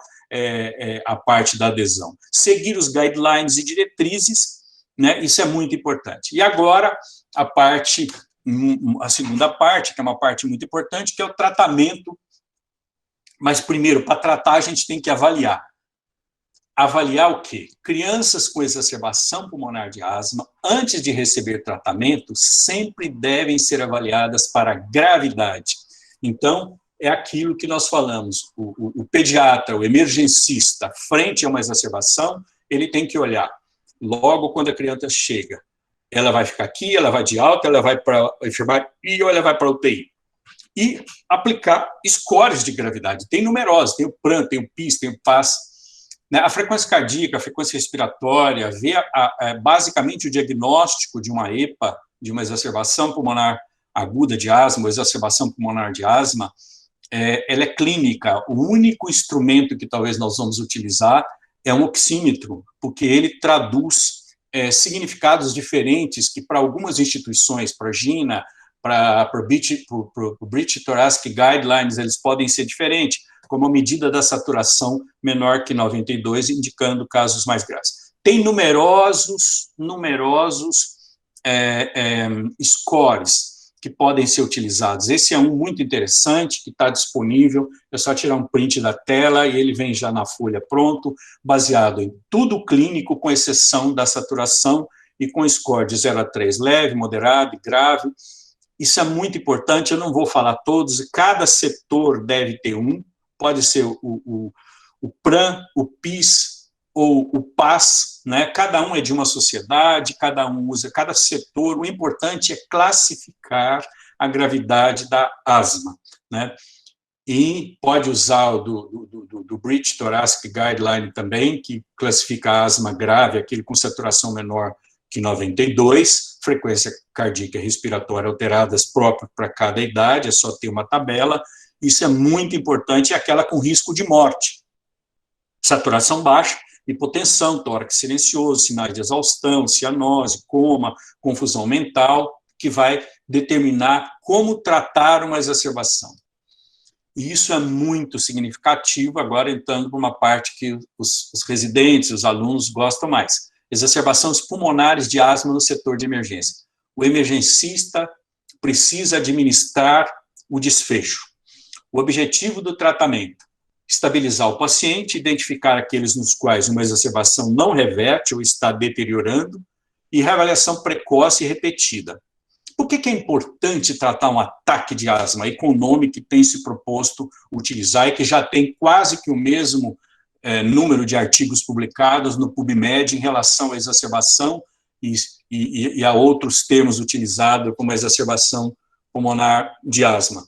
a parte da adesão. Seguir os guidelines e diretrizes, né? Isso é muito importante. E agora, a segunda parte, que é uma parte muito importante, que é o tratamento. Mas, primeiro, para tratar, a gente tem que avaliar. Avaliar o quê? Crianças com exacerbação pulmonar de asma, antes de receber tratamento, sempre devem ser avaliadas para gravidade. Então, é aquilo que nós falamos, o pediatra, o emergencista, frente a uma exacerbação, ele tem que olhar, logo quando a criança chega, ela vai ficar aqui, ela vai de alta, ela vai para a enfermaria ou ela vai para a UTI. E aplicar scores de gravidade. Tem numerosos, tem o PRAN, tem o PIS, tem o PAS. A frequência cardíaca, a frequência respiratória, ver basicamente o diagnóstico de uma EPA, de uma exacerbação pulmonar aguda de asma, ou exacerbação pulmonar de asma, ela é clínica. O único instrumento que talvez nós vamos utilizar é um oxímetro, porque ele traduz significados diferentes que para algumas instituições, para a GINA, para o British Thoracic Guidelines, eles podem ser diferentes, como a medida da saturação menor que 92, indicando casos mais graves. Tem numerosos scores que podem ser utilizados. Esse é um muito interessante, que está disponível, é só tirar um print da tela e ele vem já na folha pronto, baseado em tudo clínico, com exceção da saturação, e com score de 0 a 3, leve, moderado e grave. Isso é muito importante, eu não vou falar todos, cada setor deve ter um, pode ser o PRAN, o PIS ou o PAS, né? Cada um é de uma sociedade, cada um usa, cada setor, o importante é classificar a gravidade da asma, né? E pode usar o do British Thoracic Guideline também, que classifica a asma grave, aquele com saturação menor que 92, frequência cardíaca e respiratória alteradas próprias para cada idade, é só ter uma tabela. Isso é muito importante, é aquela com risco de morte. Saturação baixa, hipotensão, tórax silencioso, sinais de exaustão, cianose, coma, confusão mental, que vai determinar como tratar uma exacerbação. E isso é muito significativo, agora entrando para uma parte que os residentes, os alunos gostam mais. Exacerbações pulmonares de asma no setor de emergência. O emergencista precisa administrar o desfecho. O objetivo do tratamento: estabilizar o paciente, identificar aqueles nos quais uma exacerbação não reverte ou está deteriorando, e reavaliação precoce e repetida. Por que é importante tratar um ataque de asma, aí com o nome que tem se proposto utilizar e que já tem quase que o mesmo número de artigos publicados no PubMed em relação à exacerbação e a outros termos utilizados como a exacerbação pulmonar de asma?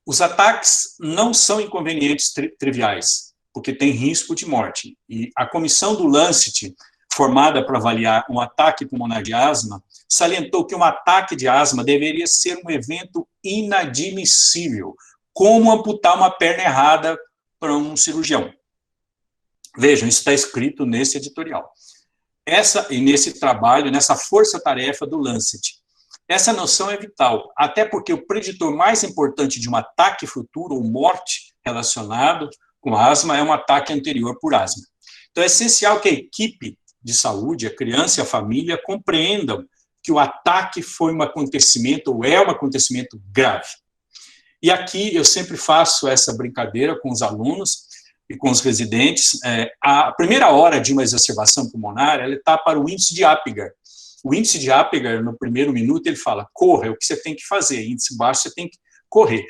Os ataques não são inconvenientes triviais, porque tem risco de morte. E a comissão do Lancet, formada para avaliar um ataque pulmonar de asma, salientou que um ataque de asma deveria ser um evento inadmissível, como amputar uma perna errada para um cirurgião. Vejam, isso está escrito nesse editorial. E nesse trabalho, nessa força-tarefa do Lancet. Essa noção é vital, até porque o preditor mais importante de um ataque futuro ou morte relacionado com asma é um ataque anterior por asma. Então, é essencial que a equipe de saúde, a criança e a família, compreendam que o ataque foi um acontecimento, ou é um acontecimento grave. E aqui eu sempre faço essa brincadeira com os alunos e com os residentes. A primeira hora de uma exacerbação pulmonar, ela está para o índice de Apgar. O índice de Apgar, no primeiro minuto, ele fala: corra, é o que você tem que fazer. Índice baixo, você tem que correr.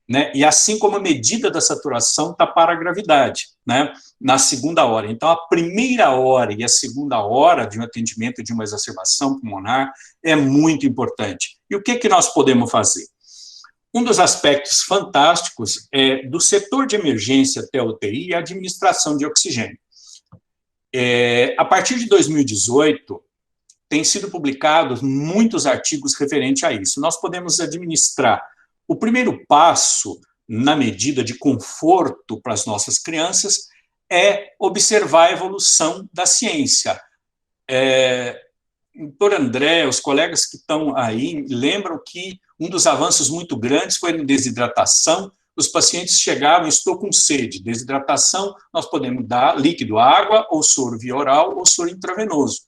Né? E assim como a medida da saturação está para a gravidade, né? Na segunda hora. Então, a primeira hora e a segunda hora de um atendimento de uma exacerbação pulmonar é muito importante. E o que nós podemos fazer? Um dos aspectos fantásticos é do setor de emergência até a UTI, a administração de oxigênio. A partir de 2018, têm sido publicados muitos artigos referentes a isso. Nós podemos administrar. O primeiro passo na medida de conforto para as nossas crianças, é observar a evolução da ciência. Doutor André, os colegas que estão aí, lembram que um dos avanços muito grandes foi a desidratação. Os pacientes chegavam, estou com sede. Desidratação, nós podemos dar líquido, água, ou soro via oral, ou soro intravenoso.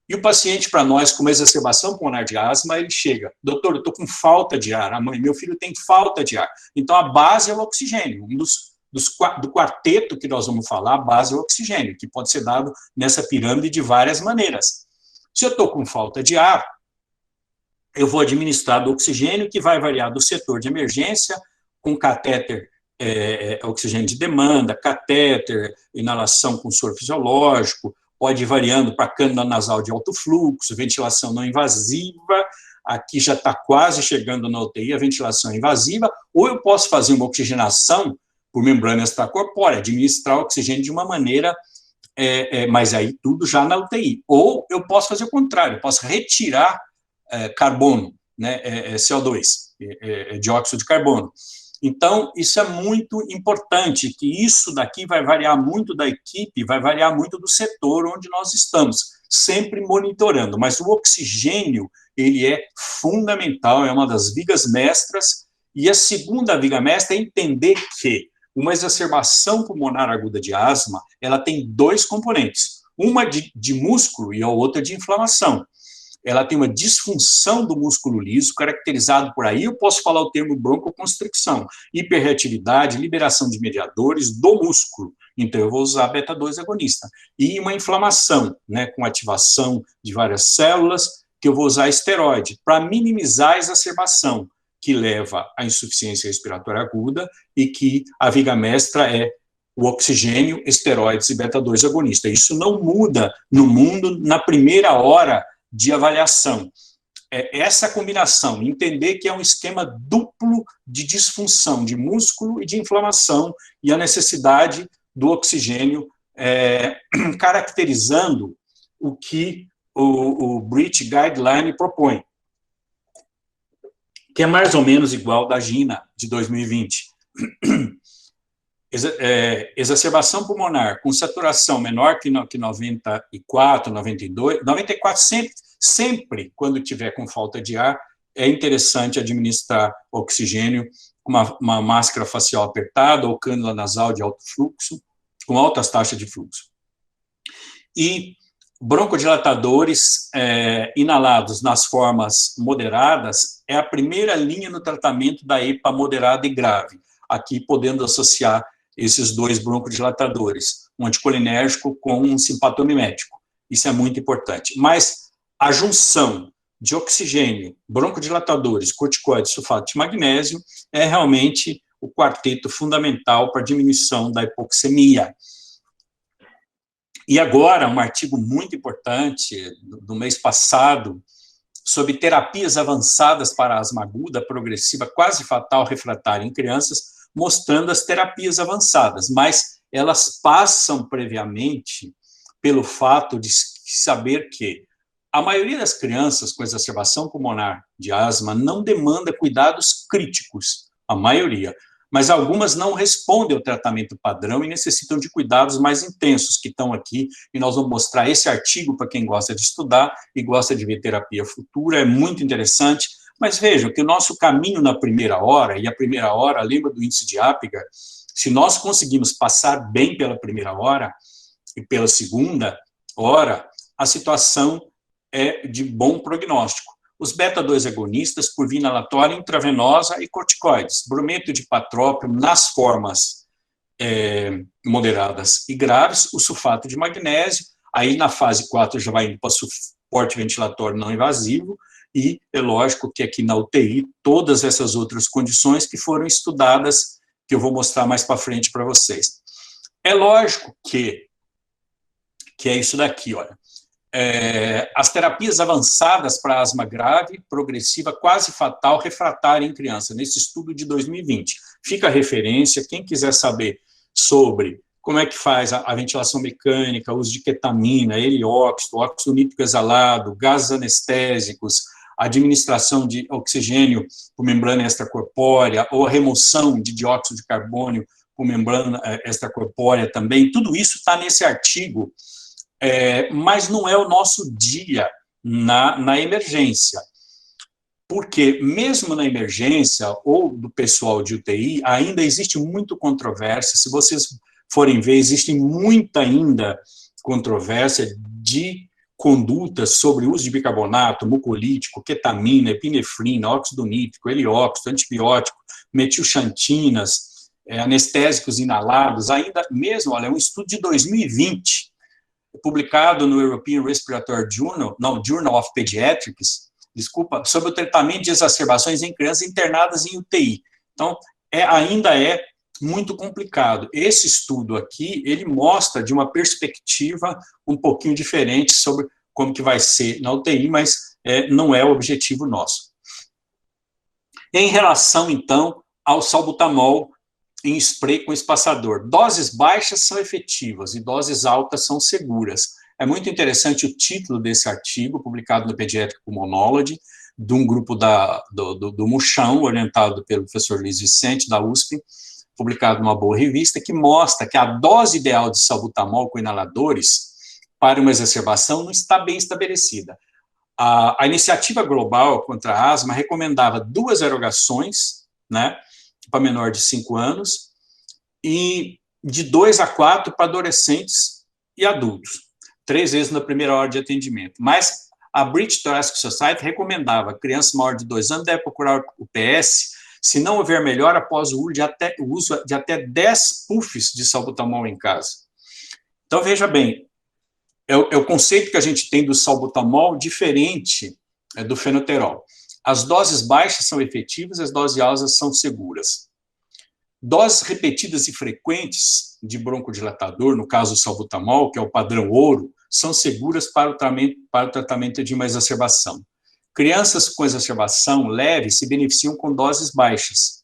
E o paciente, para nós, com uma exacerbação pulmonar de asma, ele chega, doutor, eu estou com falta de ar, a mãe, meu filho tem falta de ar. Então, a base é o oxigênio. Do quarteto que nós vamos falar, a base é o oxigênio, que pode ser dado nessa pirâmide de várias maneiras. Se eu estou com falta de ar, eu vou administrar do oxigênio, que vai variar do setor de emergência, com catéter, oxigênio de demanda, catéter, inalação com soro fisiológico, pode ir variando para cânula nasal de alto fluxo, ventilação não invasiva, aqui já está quase chegando na UTI a ventilação invasiva, ou eu posso fazer uma oxigenação por membrana extracorpórea, administrar o oxigênio de uma maneira, mas aí tudo já na UTI. Ou eu posso fazer o contrário, eu posso retirar carbono, né, CO2, dióxido de carbono. Então, isso é muito importante, que isso daqui vai variar muito da equipe, vai variar muito do setor onde nós estamos, sempre monitorando, mas o oxigênio, ele é fundamental, é uma das vigas mestras, e a segunda viga mestra é entender que uma exacerbação pulmonar aguda de asma, ela tem dois componentes, uma de músculo e a outra de inflamação. Ela tem uma disfunção do músculo liso, caracterizado por aí, eu posso falar o termo broncoconstricção, hiperreatividade, liberação de mediadores do músculo, então eu vou usar beta-2 agonista, e uma inflamação, né, com ativação de várias células, que eu vou usar esteroide, para minimizar a exacerbação, que leva à insuficiência respiratória aguda, e que a viga mestra é o oxigênio, esteroides e beta-2 agonista. Isso não muda no mundo na primeira hora de avaliação. Essa combinação, entender que é um esquema duplo de disfunção de músculo e de inflamação, e a necessidade do oxigênio, caracterizando o que o British Guideline propõe, que é mais ou menos igual da GINA de 2020. Exacerbação pulmonar com saturação menor que 94, 92, 94 sempre quando tiver com falta de ar, é interessante administrar oxigênio com uma máscara facial apertada ou cânula nasal de alto fluxo, com altas taxas de fluxo. E broncodilatadores inalados nas formas moderadas é a primeira linha no tratamento da EPA moderada e grave, aqui podendo associar esses dois broncodilatadores, um anticolinérgico com um simpatomimético. Isso é muito importante. Mas a junção de oxigênio, broncodilatadores, corticoides, sulfato de magnésio é realmente o quarteto fundamental para a diminuição da hipoxemia. E agora, um artigo muito importante do mês passado, sobre terapias avançadas para asma aguda, progressiva, quase fatal, refratária em crianças, mostrando as terapias avançadas, mas elas passam previamente pelo fato de saber que a maioria das crianças com exacerbação pulmonar de asma não demanda cuidados críticos, a maioria, mas algumas não respondem ao tratamento padrão e necessitam de cuidados mais intensos, que estão aqui, e nós vamos mostrar esse artigo para quem gosta de estudar e gosta de ver terapia futura, é muito interessante. Mas vejam que o nosso caminho na primeira hora, e a primeira hora, lembra do índice de Apgar, se nós conseguimos passar bem pela primeira hora e pela segunda hora, a situação é de bom prognóstico. Os beta-2 agonistas, por via inalatória, intravenosa e corticoides, brometo de patrópio nas formas moderadas e graves, o sulfato de magnésio, aí na fase 4 já vai indo para suporte ventilatório não invasivo, e é lógico que aqui na UTI, todas essas outras condições que foram estudadas, que eu vou mostrar mais para frente para vocês. É lógico que é isso daqui, olha. As terapias avançadas para asma grave, progressiva, quase fatal, refratária em criança, nesse estudo de 2020. Fica a referência, quem quiser saber sobre como é que faz a ventilação mecânica, uso de ketamina, helióxido, óxido nítrico exalado, gases anestésicos, a administração de oxigênio por membrana extracorpórea, ou a remoção de dióxido de carbono por membrana extracorpórea também, tudo isso está nesse artigo, mas não é o nosso dia na emergência. Porque mesmo na emergência ou do pessoal de UTI, ainda existe muito controvérsia. Se vocês forem ver, existe muita ainda controvérsia de condutas sobre o uso de bicarbonato, mucolítico, ketamina, epinefrina, óxido nítrico, helióxido, antibiótico, metilxantinas, anestésicos inalados, ainda mesmo, olha, um estudo de 2020, publicado no European Respiratory Journal, não, Journal of Pediatrics, desculpa, sobre o tratamento de exacerbações em crianças internadas em UTI. Então, ainda é muito complicado. Esse estudo aqui, ele mostra de uma perspectiva um pouquinho diferente sobre como que vai ser na UTI, mas não é o objetivo nosso. Em relação, então, ao salbutamol em spray com espaçador, doses baixas são efetivas e doses altas são seguras. É muito interessante o título desse artigo, publicado no Pediatric Pulmonology, de um grupo do Muchão, orientado pelo professor Luiz Vicente, da USP, publicado numa boa revista, que mostra que a dose ideal de salbutamol com inaladores para uma exacerbação não está bem estabelecida. A iniciativa global contra a asma recomendava 2 erogações, né, para menor de 5 anos, e de 2 a 4 para adolescentes e adultos, 3 vezes na primeira hora de atendimento. Mas a British Thoracic Society recomendava que criança maior de 2 anos deve procurar o PS se não houver melhora após o uso de até 10 puffs de salbutamol em casa. Então, veja bem, é o conceito que a gente tem do salbutamol diferente do fenoterol. As doses baixas são efetivas, as doses altas são seguras. Doses repetidas e frequentes de broncodilatador, no caso o salbutamol, que é o padrão ouro, são seguras para o tratamento de uma exacerbação. Crianças com exacerbação leve se beneficiam com doses baixas.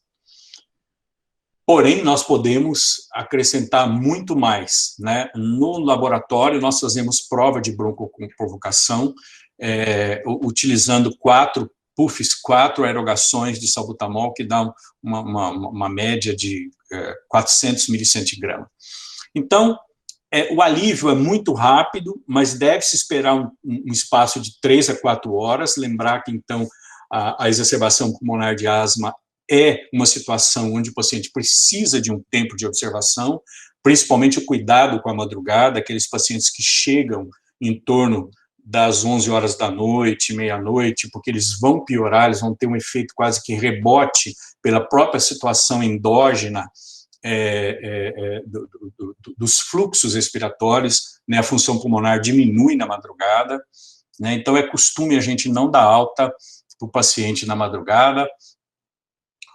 Porém, nós podemos acrescentar muito mais, né? No laboratório, nós fazemos prova de broncoprovocação, utilizando 4 puffs, 4 erogações de salbutamol, que dá uma média de 400 milicentigramas. Então, o alívio é muito rápido, mas deve-se esperar um espaço de 3 a 4 horas. Lembrar que, então, a exacerbação pulmonar de asma é uma situação onde o paciente precisa de um tempo de observação, principalmente o cuidado com a madrugada, aqueles pacientes que chegam em torno das 11 horas da noite, meia-noite, porque eles vão piorar, eles vão ter um efeito quase que rebote pela própria situação endógena dos fluxos respiratórios, né, a função pulmonar diminui na madrugada, né, então é costume a gente não dar alta para o paciente na madrugada.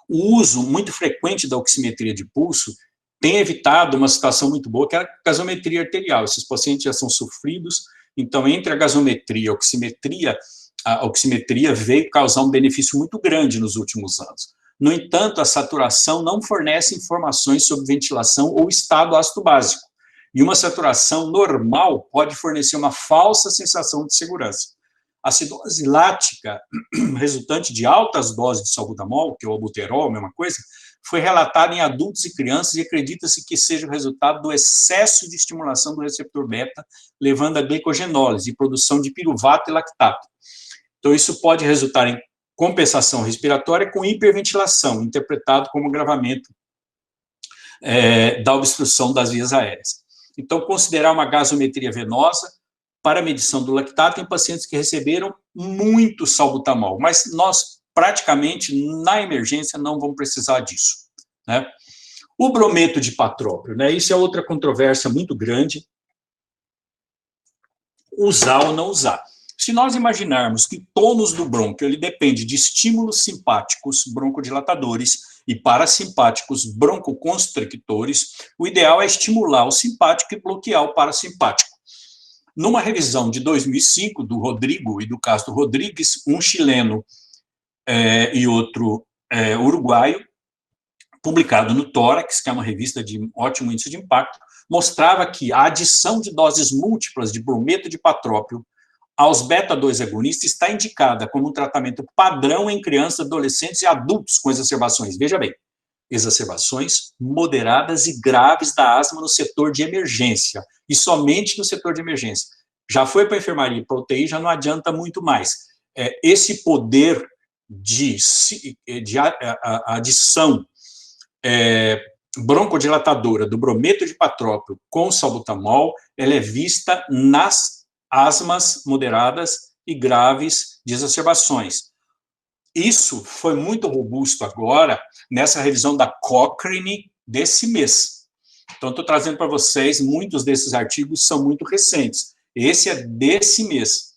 O uso muito frequente da oximetria de pulso tem evitado uma situação muito boa, que é a gasometria arterial. Esses pacientes já são sofridos, então, entre a gasometria e a oximetria veio causar um benefício muito grande nos últimos anos. No entanto, a saturação não fornece informações sobre ventilação ou estado ácido básico, e uma saturação normal pode fornecer uma falsa sensação de segurança. A acidose lática, resultante de altas doses de salbutamol, que é o albuterol, a mesma coisa, foi relatada em adultos e crianças e acredita-se que seja o resultado do excesso de estimulação do receptor beta, levando à glicogenólise e produção de piruvato e lactato. Então, isso pode resultar em compensação respiratória com hiperventilação, interpretado como agravamento da obstrução das vias aéreas. Então, considerar uma gasometria venosa para a medição do lactato em pacientes que receberam muito salbutamol, mas nós, praticamente, na emergência, não vamos precisar disso, né? O brometo de patrópio, né? Isso é outra controvérsia muito grande, usar ou não usar. Se nós imaginarmos que tônus do brônquio ele depende de estímulos simpáticos broncodilatadores e parasimpáticos broncoconstrictores, o ideal é estimular o simpático e bloquear o parasimpático. Numa revisão de 2005 do Rodrigo e do Castro Rodrigues, um chileno e outro uruguaio, publicado no Tórax, que é uma revista de ótimo índice de impacto, mostrava que a adição de doses múltiplas de brometo de patrópio aos beta-2 agonistas está indicada como um tratamento padrão em crianças, adolescentes e adultos com exacerbações. Veja bem, exacerbações moderadas e graves da asma no setor de emergência, e somente no setor de emergência. Já foi para a enfermaria e para a UTI, já não adianta muito mais. Esse poder de adição broncodilatadora do brometo de patrópio com salbutamol, ela é vista nas asmas moderadas e graves de exacerbações. Isso foi muito robusto agora nessa revisão da Cochrane desse mês. Então, estou trazendo para vocês, muitos desses artigos são muito recentes. Esse é desse mês.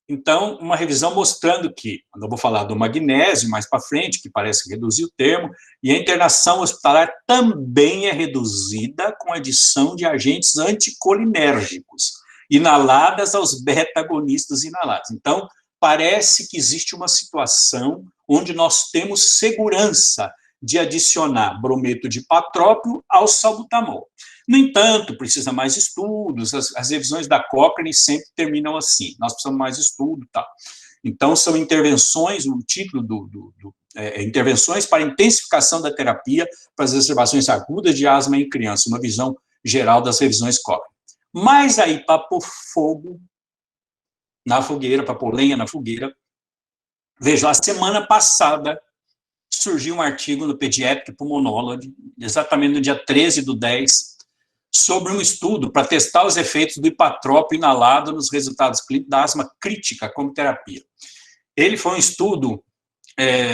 Então, uma revisão mostrando que, eu vou falar do magnésio mais para frente, que parece reduzir o termo, e a internação hospitalar também é reduzida com a adição de agentes anticolinérgicos, inaladas aos beta-agonistas inalados. Então, parece que existe uma situação onde nós temos segurança de adicionar brometo de patrópio ao salbutamol. No entanto, precisa mais estudos, as revisões da Cochrane sempre terminam assim, nós precisamos mais estudo e tal. Então, são intervenções, o título intervenções para intensificação da terapia para as exacerbações agudas de asma em criança, uma visão geral das revisões Cochrane. Mas aí, para pôr fogo na fogueira, para pôr lenha na fogueira, veja, a semana passada surgiu um artigo no Pediatric Pulmonology, exatamente no dia 13/10, sobre um estudo para testar os efeitos do ipatrópio inalado nos resultados clínicos da asma crítica como terapia. Ele foi um estudo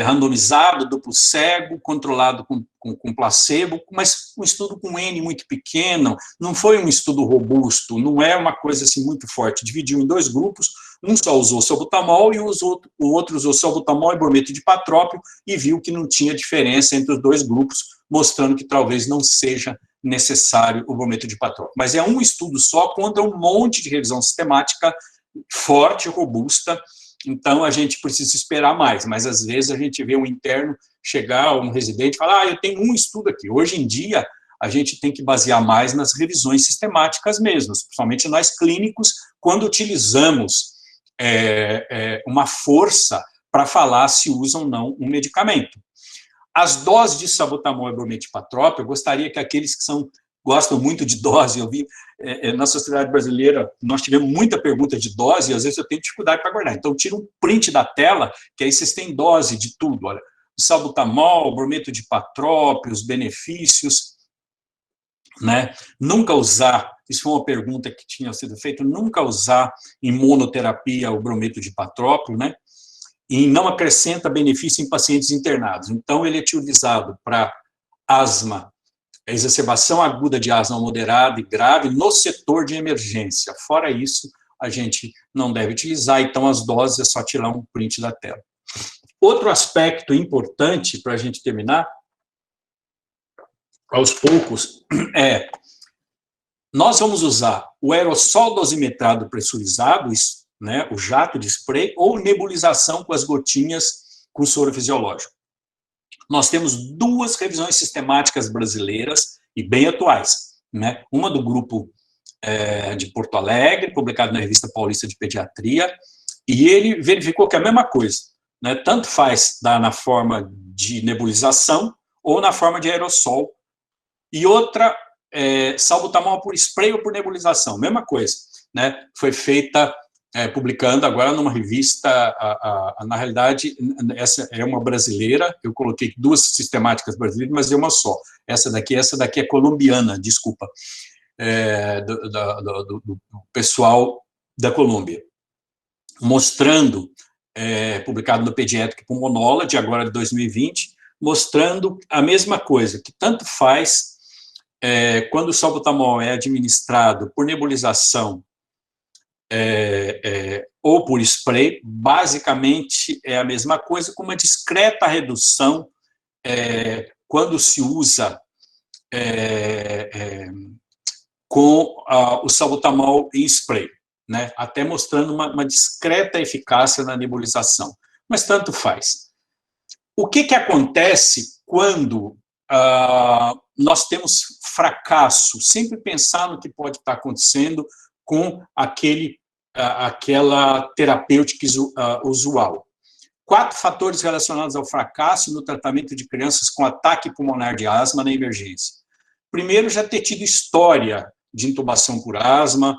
randomizado, duplo cego, controlado com placebo, mas um estudo com N muito pequeno, não foi um estudo robusto, não é uma coisa assim muito forte. Dividiu em 2 grupos, um só usou salbutamol e o outro usou salbutamol e brometo de patrópio e viu que não tinha diferença entre os 2 grupos, mostrando que talvez não seja necessário o brometo de patrópio. Mas é um estudo só contra um monte de revisão sistemática forte, robusta. Então, a gente precisa esperar mais, mas às vezes a gente vê um interno chegar, um residente, e falar, eu tenho um estudo aqui. Hoje em dia, a gente tem que basear mais nas revisões sistemáticas mesmo, principalmente nós clínicos, quando utilizamos uma força para falar se usa ou não um medicamento. As doses de salbutamol e brometo de patrópio, eu gostaria que aqueles que gostam muito de dose, eu vi na sociedade brasileira, nós tivemos muita pergunta de dose, e às vezes eu tenho dificuldade para guardar. Então, tira um print da tela, que aí vocês têm dose de tudo. Olha, salbutamol, brometo de patrópio, os benefícios, né? Nunca usar, isso foi uma pergunta que tinha sido feita, nunca usar em monoterapia o brometo de patrópio, né? E não acrescenta benefício em pacientes internados. Então, ele é utilizado para asma, exacerbação aguda de asma moderada e grave no setor de emergência. Fora isso, a gente não deve utilizar, então as doses é só tirar um print da tela. Outro aspecto importante para a gente terminar, aos poucos, nós vamos usar o aerossol dosimetrado pressurizado, né, o jato de spray, ou nebulização com as gotinhas com soro fisiológico. Nós temos 2 revisões sistemáticas brasileiras e bem atuais, né? Uma do grupo de Porto Alegre, publicada na Revista Paulista de Pediatria, e ele verificou que é a mesma coisa, né? Tanto faz dar na forma de nebulização ou na forma de aerossol. E outra, salbutamol por spray ou por nebulização, mesma coisa, né? Foi feita publicando agora numa revista, na realidade, essa é uma brasileira, eu coloquei 2 sistemáticas brasileiras, mas é uma só. Essa daqui é colombiana, desculpa, do pessoal da Colômbia, mostrando, publicado no Pediatric Pulmonology, agora de 2020, mostrando a mesma coisa, que tanto faz quando o salbutamol é administrado por nebulização ou por spray, basicamente é a mesma coisa, com uma discreta redução quando se usa com o salbutamol em spray, né? Até mostrando uma discreta eficácia na nebulização, mas tanto faz. O que acontece quando nós temos fracasso? Sempre pensar no que pode estar acontecendo com aquele aquela terapêutica usual. 4 fatores relacionados ao fracasso no tratamento de crianças com ataque pulmonar de asma na emergência. Primeiro, já ter tido história de intubação por asma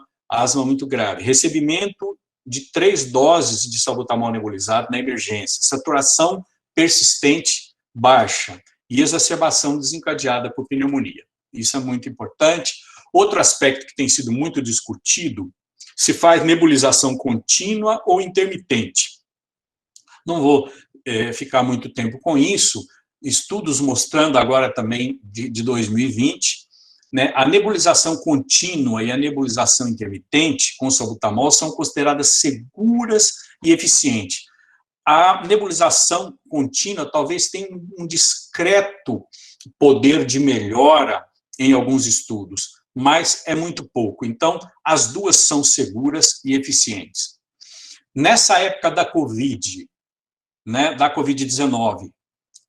muito grave. Recebimento de 3 doses de salbutamol nebulizado na emergência. Saturação persistente baixa e exacerbação desencadeada por pneumonia. Isso é muito importante. Outro aspecto que tem sido muito discutido, se faz nebulização contínua ou intermitente. Não vou ficar muito tempo com isso. Estudos mostrando agora também de 2020, né, a nebulização contínua e a nebulização intermitente com salbutamol são consideradas seguras e eficientes. A nebulização contínua talvez tenha um discreto poder de melhora em alguns estudos, mas é muito pouco. Então, as duas são seguras e eficientes. Nessa época da Covid, né, da Covid-19,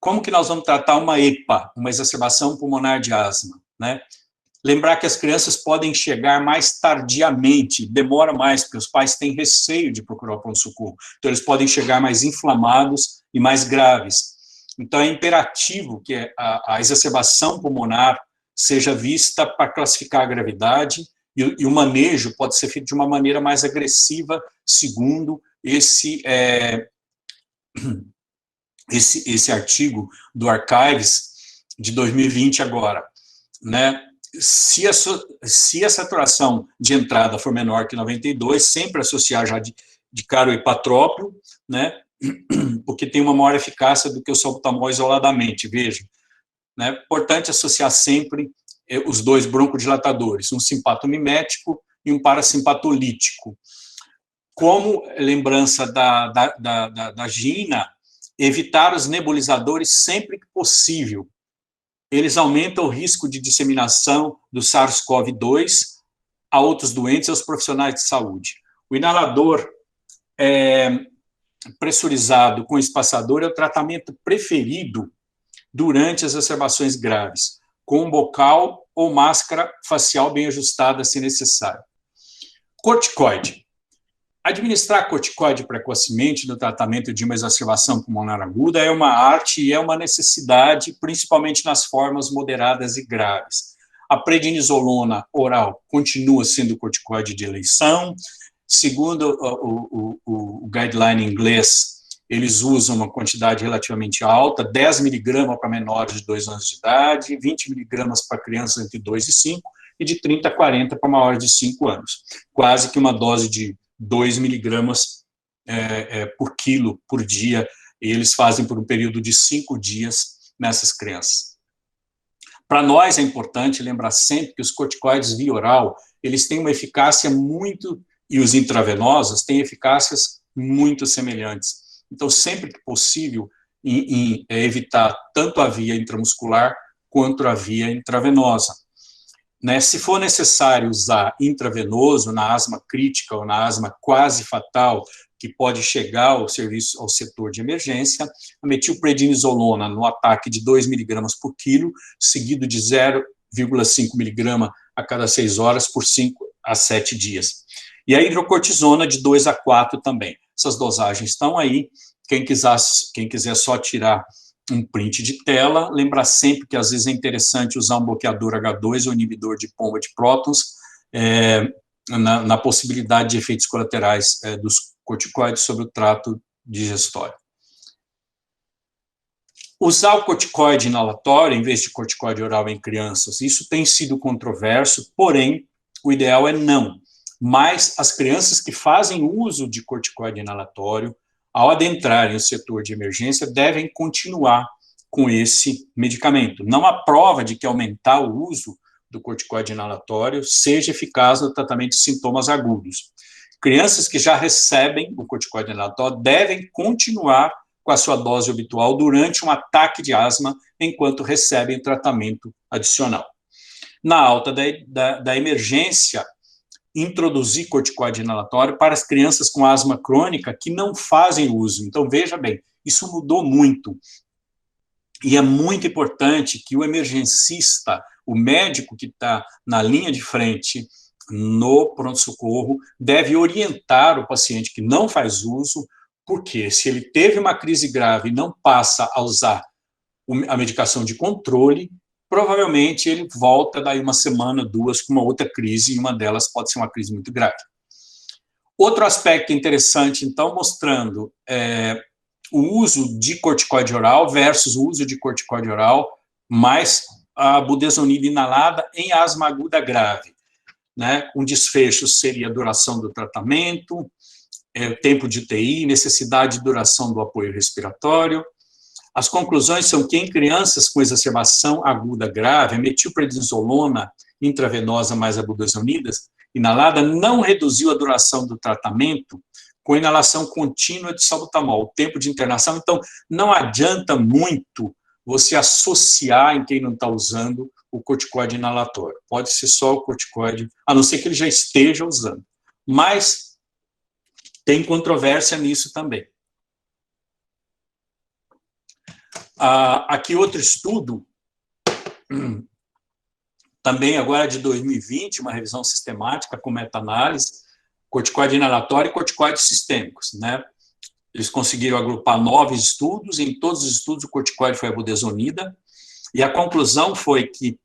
como que nós vamos tratar uma EPA, uma exacerbação pulmonar de asma, né? Lembrar que as crianças podem chegar mais tardiamente, demora mais, porque os pais têm receio de procurar o pronto-socorro. Então, eles podem chegar mais inflamados e mais graves. Então, é imperativo que a exacerbação pulmonar seja vista para classificar a gravidade e o manejo pode ser feito de uma maneira mais agressiva, segundo esse artigo do Archives de 2020 agora, né? Se a saturação de entrada for menor que 92, sempre associar já de cara o hipatrópio, né? Porque tem uma maior eficácia do que o salbutamol isoladamente, veja. Né? Importante associar sempre os 2 broncodilatadores, um simpatomimético e um parasimpatolítico. Como lembrança da Gina, evitar os nebulizadores sempre que possível. Eles aumentam o risco de disseminação do SARS-CoV-2 a outros doentes e aos profissionais de saúde. O inalador pressurizado com espaçador é o tratamento preferido durante as exacerbações graves, com bocal ou máscara facial bem ajustada, se necessário. Corticoide. Administrar corticoide precocemente no tratamento de uma exacerbação pulmonar aguda é uma arte e é uma necessidade, principalmente nas formas moderadas e graves. A prednisolona oral continua sendo corticoide de eleição. Segundo o guideline inglês, eles usam uma quantidade relativamente alta, 10 miligramas para menores de 2 anos de idade, 20 miligramas para crianças entre 2 e 5, e de 30 a 40 para maiores de 5 anos. Quase que uma dose de 2 miligramas por quilo por dia, e eles fazem por um período de 5 dias nessas crianças. Para nós é importante lembrar sempre que os corticoides via oral, eles têm uma eficácia muito, e os intravenosos têm eficácias muito semelhantes. Então, sempre que possível, evitar tanto a via intramuscular quanto a via intravenosa. Né? Se for necessário usar intravenoso na asma crítica ou na asma quase fatal, que pode chegar ao setor de emergência, a metilprednisolona no ataque de 2 miligramas por quilo, seguido de 0,5 miligrama a cada 6 horas por 5 a 7 dias. E a hidrocortisona de 2 a 4 também. Essas dosagens estão aí. Quem quiser só tirar um print de tela, lembrar sempre que às vezes é interessante usar um bloqueador H2 ou inibidor de pompa de prótons na possibilidade de efeitos colaterais dos corticoides sobre o trato digestório. Usar o corticoide inalatório em vez de corticoide oral em crianças, isso tem sido controverso, porém, o ideal é não. Mas as crianças que fazem uso de corticoide inalatório, ao adentrarem o setor de emergência, devem continuar com esse medicamento. Não há prova de que aumentar o uso do corticoide inalatório seja eficaz no tratamento de sintomas agudos. Crianças que já recebem o corticoide inalatório devem continuar com a sua dose habitual durante um ataque de asma, enquanto recebem tratamento adicional. Na alta da emergência, introduzir corticoide inalatório para as crianças com asma crônica que não fazem uso. Então, veja bem, isso mudou muito. E é muito importante que o emergencista, o médico que está na linha de frente no pronto-socorro deve orientar o paciente que não faz uso, porque se ele teve uma crise grave e não passa a usar a medicação de controle, provavelmente ele volta daí uma semana, duas, com uma outra crise, e uma delas pode ser uma crise muito grave. Outro aspecto interessante, então, mostrando o uso de corticoide oral versus o uso de corticoide oral mais a budesonida inalada em asma aguda grave. Né? Um desfecho seria a duração do tratamento, tempo de UTI, necessidade de duração do apoio respiratório. As conclusões são que em crianças com exacerbação aguda grave, a metilprednisolona intravenosa mais a budesonida inalada não reduziu a duração do tratamento com inalação contínua de salbutamol, o tempo de internação. Então, não adianta muito você associar em quem não está usando o corticoide inalatório. Pode ser só o corticoide, a não ser que ele já esteja usando. Mas tem controvérsia nisso também. Aqui outro estudo, também agora de 2020, uma revisão sistemática com meta-análise, corticoide inalatório e corticoides sistêmicos, né? Eles conseguiram agrupar 9 estudos, e em todos os estudos o corticoide foi a budesonida, e a conclusão foi que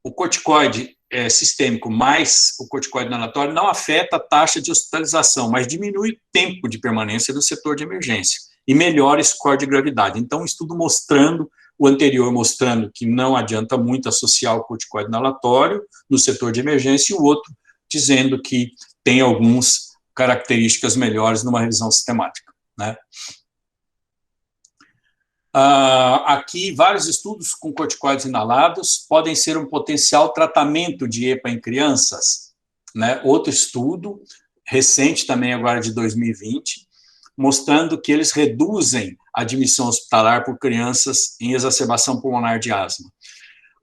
o corticoide sistêmico mais o corticoide inalatório não afeta a taxa de hospitalização, mas diminui o tempo de permanência do setor de emergência e melhora o score de gravidade. Então, um estudo mostrando, o anterior mostrando que não adianta muito associar o corticoide inalatório no setor de emergência, e o outro dizendo que tem algumas características melhores numa revisão sistemática. Né? Aqui, vários estudos com corticoides inalados podem ser um potencial tratamento de EPA em crianças. Né? Outro estudo, recente também, agora de 2020, mostrando que eles reduzem a admissão hospitalar por crianças em exacerbação pulmonar de asma.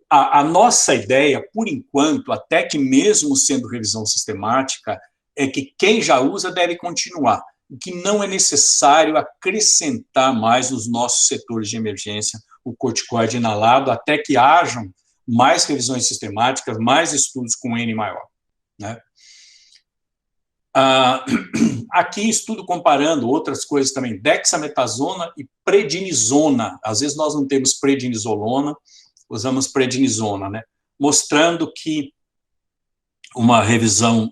A nossa ideia, por enquanto, até que mesmo sendo revisão sistemática, é que quem já usa deve continuar, que não é necessário acrescentar mais nos nossos setores de emergência o corticoide inalado, até que hajam mais revisões sistemáticas, mais estudos com N maior. Né? Aqui, estudo comparando outras coisas também, dexametasona e prednisona. Às vezes nós não temos prednisolona, usamos prednisona, né? Mostrando que uma revisão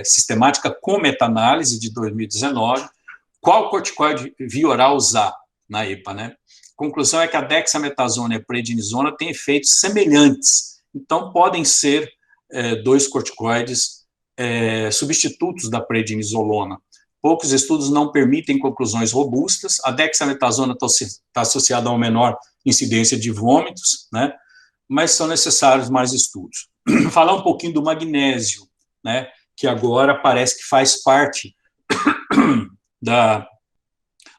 sistemática com meta-análise de 2019, qual corticoide via oral usar na EPA, né? A conclusão é que a dexametasona e a prednisona têm efeitos semelhantes, então podem ser 2 corticoides substitutos da prednisolona. Poucos estudos não permitem conclusões robustas. A dexametasona está associada a uma menor incidência de vômitos, né? Mas são necessários mais estudos. Falar um pouquinho do magnésio, né? Que agora parece que faz parte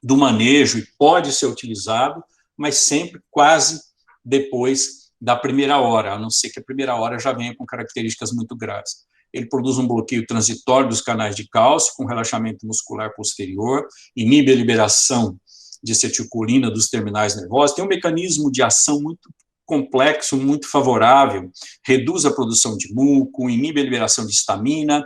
do manejo e pode ser utilizado, mas sempre quase depois da primeira hora, a não ser que a primeira hora já venha com características muito graves. Ele produz um bloqueio transitório dos canais de cálcio, com relaxamento muscular posterior, inibe a liberação de acetilcolina dos terminais nervosos, tem um mecanismo de ação muito complexo, muito favorável, reduz a produção de muco, inibe a liberação de histamina.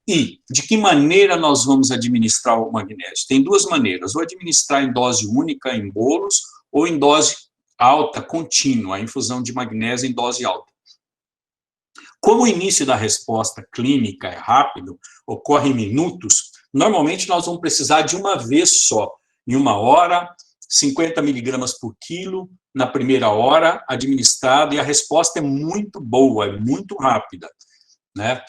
E de que maneira nós vamos administrar o magnésio? Tem 2 maneiras, ou administrar em dose única, em bolos, ou em dose alta, contínua, a infusão de magnésio em dose alta. Como o início da resposta clínica é rápido, ocorre em minutos, normalmente nós vamos precisar de uma vez só, em 1 hora, 50 miligramas por quilo, na primeira hora, administrado, e a resposta é muito boa, é muito rápida, né?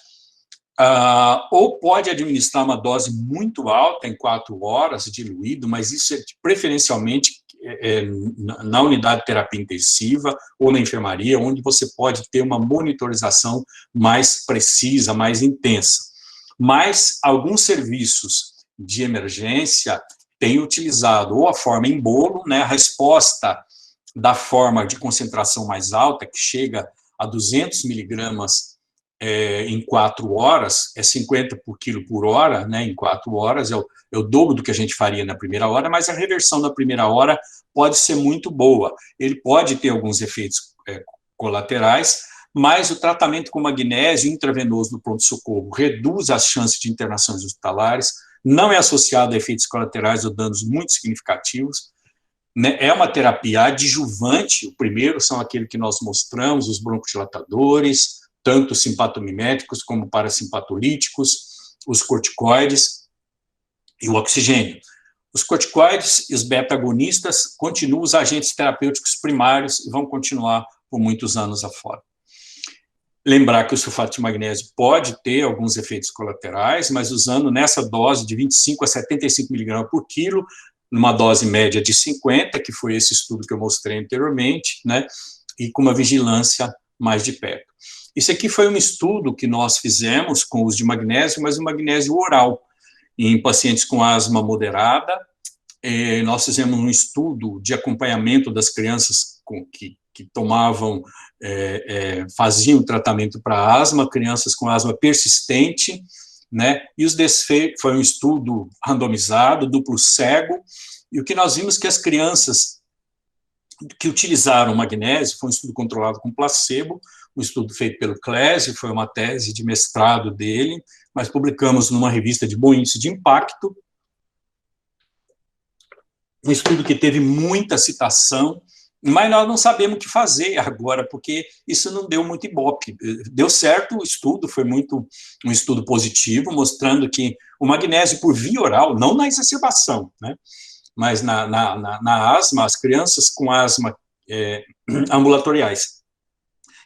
Ou pode administrar uma dose muito alta, em 4 horas, diluído, mas isso é preferencialmente na unidade de terapia intensiva ou na enfermaria, onde você pode ter uma monitorização mais precisa, mais intensa. Mas alguns serviços de emergência têm utilizado ou a forma em bolo, né, a resposta da forma de concentração mais alta, que chega a 200 miligramas em 4 horas, é 50 por quilo por hora, né, em 4 horas, é o dobro do que a gente faria na primeira hora, mas a reversão da primeira hora pode ser muito boa. Ele pode ter alguns efeitos colaterais, mas o tratamento com magnésio intravenoso no pronto-socorro reduz as chances de internações hospitalares, não é associado a efeitos colaterais ou danos muito significativos, né? É uma terapia adjuvante. O primeiro são aquele que nós mostramos, os broncodilatadores, tanto simpatomiméticos como parasimpatolíticos, os corticoides e o oxigênio. Os corticoides e os beta-agonistas continuam os agentes terapêuticos primários e vão continuar por muitos anos afora. Lembrar que o sulfato de magnésio pode ter alguns efeitos colaterais, mas usando nessa dose de 25 a 75 miligramas por quilo, numa dose média de 50, que foi esse estudo que eu mostrei anteriormente, né, e com uma vigilância mais de perto. Isso aqui foi um estudo que nós fizemos com o uso de magnésio, mas o magnésio oral, em pacientes com asma moderada. Nós fizemos um estudo de acompanhamento das crianças que tomavam, faziam tratamento para asma, crianças com asma persistente, né? E os desfechos, foi um estudo randomizado, duplo cego, e o que nós vimos que as crianças que utilizaram magnésio, foi um estudo controlado com placebo, um estudo feito pelo Clésio, foi uma tese de mestrado dele, mas publicamos numa revista de bom índice de impacto, um estudo que teve muita citação, mas nós não sabemos o que fazer agora, porque isso não deu muito ibope. Deu certo o estudo, foi um estudo positivo, mostrando que o magnésio por via oral, não na exacerbação, né, mas na asma, as crianças com asma ambulatoriais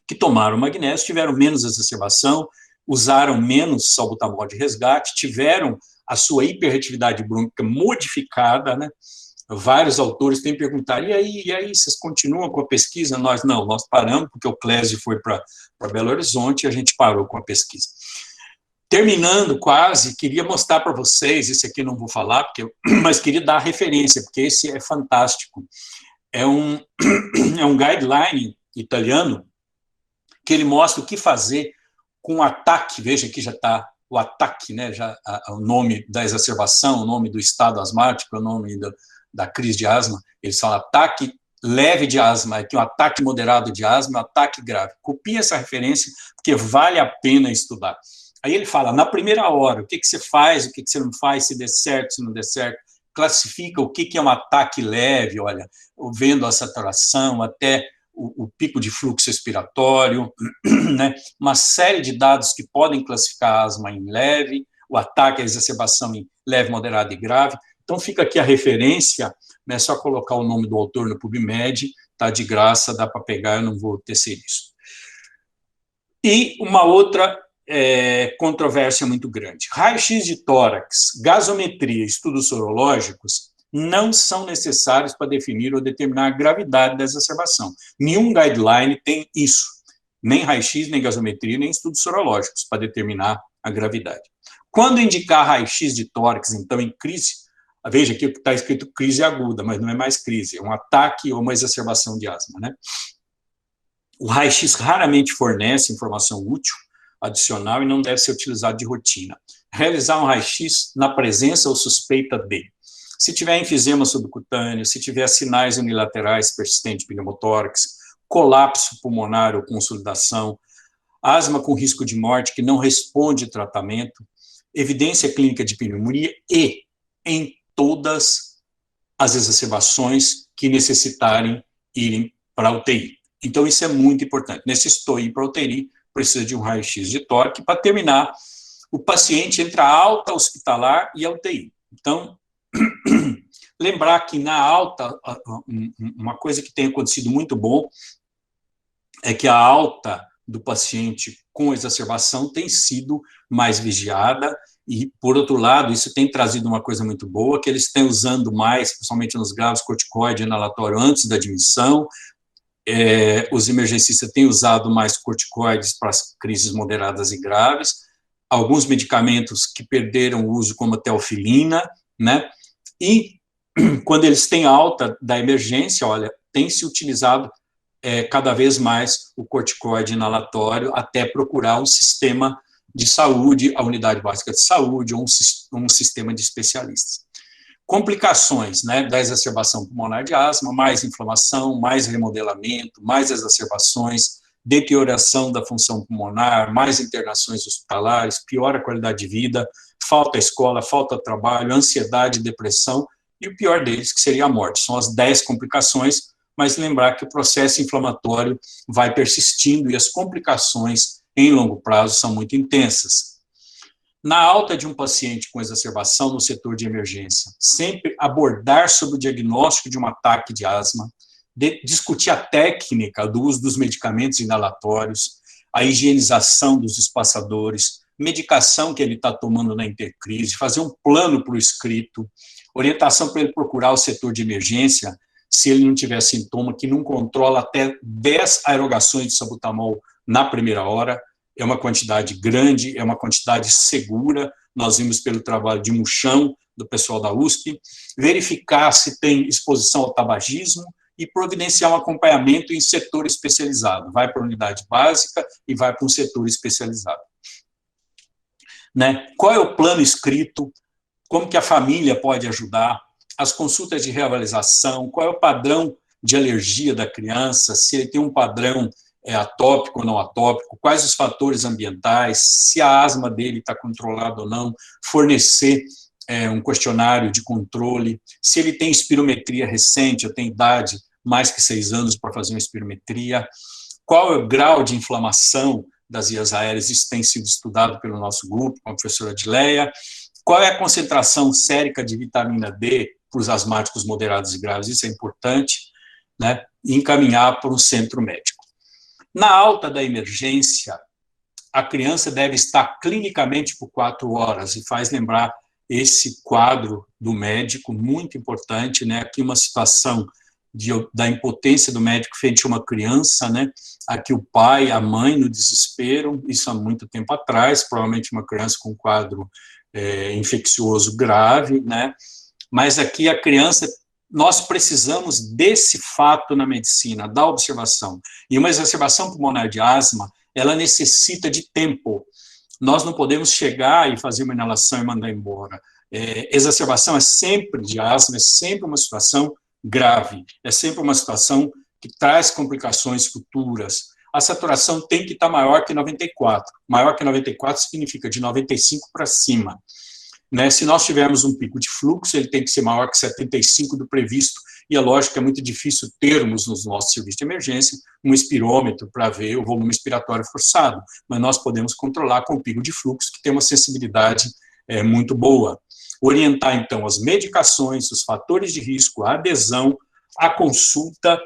que tomaram magnésio tiveram menos exacerbação, usaram menos salbutamol de resgate, tiveram a sua hiperreatividade brônquica modificada, né? Vários autores têm perguntado, e aí, vocês continuam com a pesquisa? Nós paramos, porque o Clésio foi para Belo Horizonte e a gente parou com a pesquisa. Terminando quase, queria mostrar para vocês, esse aqui não vou falar, mas queria dar a referência, porque esse é fantástico. É um guideline italiano que ele mostra o que fazer com o ataque, veja aqui já está o ataque, né, o nome da exacerbação, o nome do estado asmático, o nome da crise de asma, eles falam ataque leve de asma, aqui um ataque moderado de asma, um ataque grave. Copie essa referência, porque vale a pena estudar. Aí ele fala, na primeira hora, o que você faz, o que você não faz, se der certo, se não der certo, classifica o que é um ataque leve, olha, vendo a saturação, até o pico de fluxo respiratório, né? Uma série de dados que podem classificar a asma em leve, o ataque, a exacerbação em leve, moderado e grave. Então, fica aqui a referência, né? É só colocar o nome do autor no PubMed, tá de graça, dá para pegar, eu não vou tecer isso. E uma outra controvérsia muito grande. Raio-X de tórax, gasometria, estudos sorológicos não são necessários para definir ou determinar a gravidade da exacerbação. Nenhum guideline tem isso, nem raio-x, nem gasometria, nem estudos sorológicos para determinar a gravidade. Quando indicar raio-x de tórax, então, em crise, veja aqui que está escrito crise aguda, mas não é mais crise, é um ataque ou uma exacerbação de asma, né? O raio-x raramente fornece informação útil, adicional, e não deve ser utilizado de rotina. Realizar um raio-x na presença ou suspeita de, se tiver enfisema subcutâneo, se tiver sinais unilaterais persistentes de pneumotórax, colapso pulmonar ou consolidação, asma com risco de morte que não responde ao tratamento, evidência clínica de pneumonia e em todas as exacerbações que necessitarem irem para a UTI. Então, isso é muito importante. Necessitou ir para a UTI, precisa de um raio-x de tórax para terminar o paciente entre a alta hospitalar e a UTI. Então, lembrar que na alta, uma coisa que tem acontecido muito bom é que a alta do paciente com exacerbação tem sido mais vigiada e, por outro lado, isso tem trazido uma coisa muito boa, que eles estão usando mais, principalmente nos graves, corticoide inalatório antes da admissão. Os emergencistas têm usado mais corticoides para as crises moderadas e graves, alguns medicamentos que perderam o uso, como a teofilina, né? E quando eles têm alta da emergência, olha, tem se utilizado cada vez mais o corticoide inalatório até procurar um sistema de saúde, a unidade básica de saúde, ou um sistema de especialistas. Complicações, né, da exacerbação pulmonar de asma, mais inflamação, mais remodelamento, mais exacerbações, deterioração da função pulmonar, mais internações hospitalares, piora a qualidade de vida, falta escola, falta trabalho, ansiedade, depressão, e o pior deles, que seria a morte. São as 10 complicações, mas lembrar que o processo inflamatório vai persistindo e as complicações em longo prazo são muito intensas. Na alta de um paciente com exacerbação no setor de emergência, sempre abordar sobre o diagnóstico de um ataque de asma, discutir a técnica do uso dos medicamentos inalatórios, a higienização dos espaçadores, medicação que ele está tomando na intercrise, fazer um plano para o escrito, orientação para ele procurar o setor de emergência, se ele não tiver sintoma, que não controla até 10 aerogações de salbutamol na primeira hora, é uma quantidade grande, é uma quantidade segura, nós vimos pelo trabalho de Muchão, do pessoal da USP, verificar se tem exposição ao tabagismo e providenciar um acompanhamento em setor especializado, vai para a unidade básica e vai para um setor especializado. Né? Qual é o plano escrito, como que a família pode ajudar, as consultas de reavaliação, qual é o padrão de alergia da criança, se ele tem um padrão atópico ou não atópico, quais os fatores ambientais, se a asma dele está controlada ou não, fornecer um questionário de controle, se ele tem espirometria recente, ou tem idade mais que 6 anos para fazer uma espirometria, qual é o grau de inflamação das vias aéreas, isso tem sido estudado pelo nosso grupo, com a professora Adileia, qual é a concentração sérica de vitamina D para os asmáticos moderados e graves, isso é importante, né, e encaminhar para um centro médico. Na alta da emergência, a criança deve estar clinicamente por 4 horas, e faz lembrar esse quadro do médico, muito importante, né, aqui uma situação da impotência do médico frente a uma criança, né, aqui o pai, a mãe no desespero, isso há muito tempo atrás, provavelmente uma criança com quadro infeccioso grave, né, mas aqui a criança, nós precisamos desse fato na medicina, da observação. E uma exacerbação pulmonar de asma, ela necessita de tempo. Nós não podemos chegar e fazer uma inalação e mandar embora. Exacerbação de asma, é sempre uma situação grave, é sempre uma situação que traz complicações futuras. A saturação tem que estar maior que 94. Maior que 94 significa de 95 para cima. Né? Se nós tivermos um pico de fluxo, ele tem que ser maior que 75 do previsto, e é lógico que é muito difícil termos nos nossos serviços de emergência um espirômetro para ver o volume expiratório forçado, mas nós podemos controlar com o pico de fluxo, que tem uma sensibilidade muito boa. Orientar, então, as medicações, os fatores de risco, a adesão, a consulta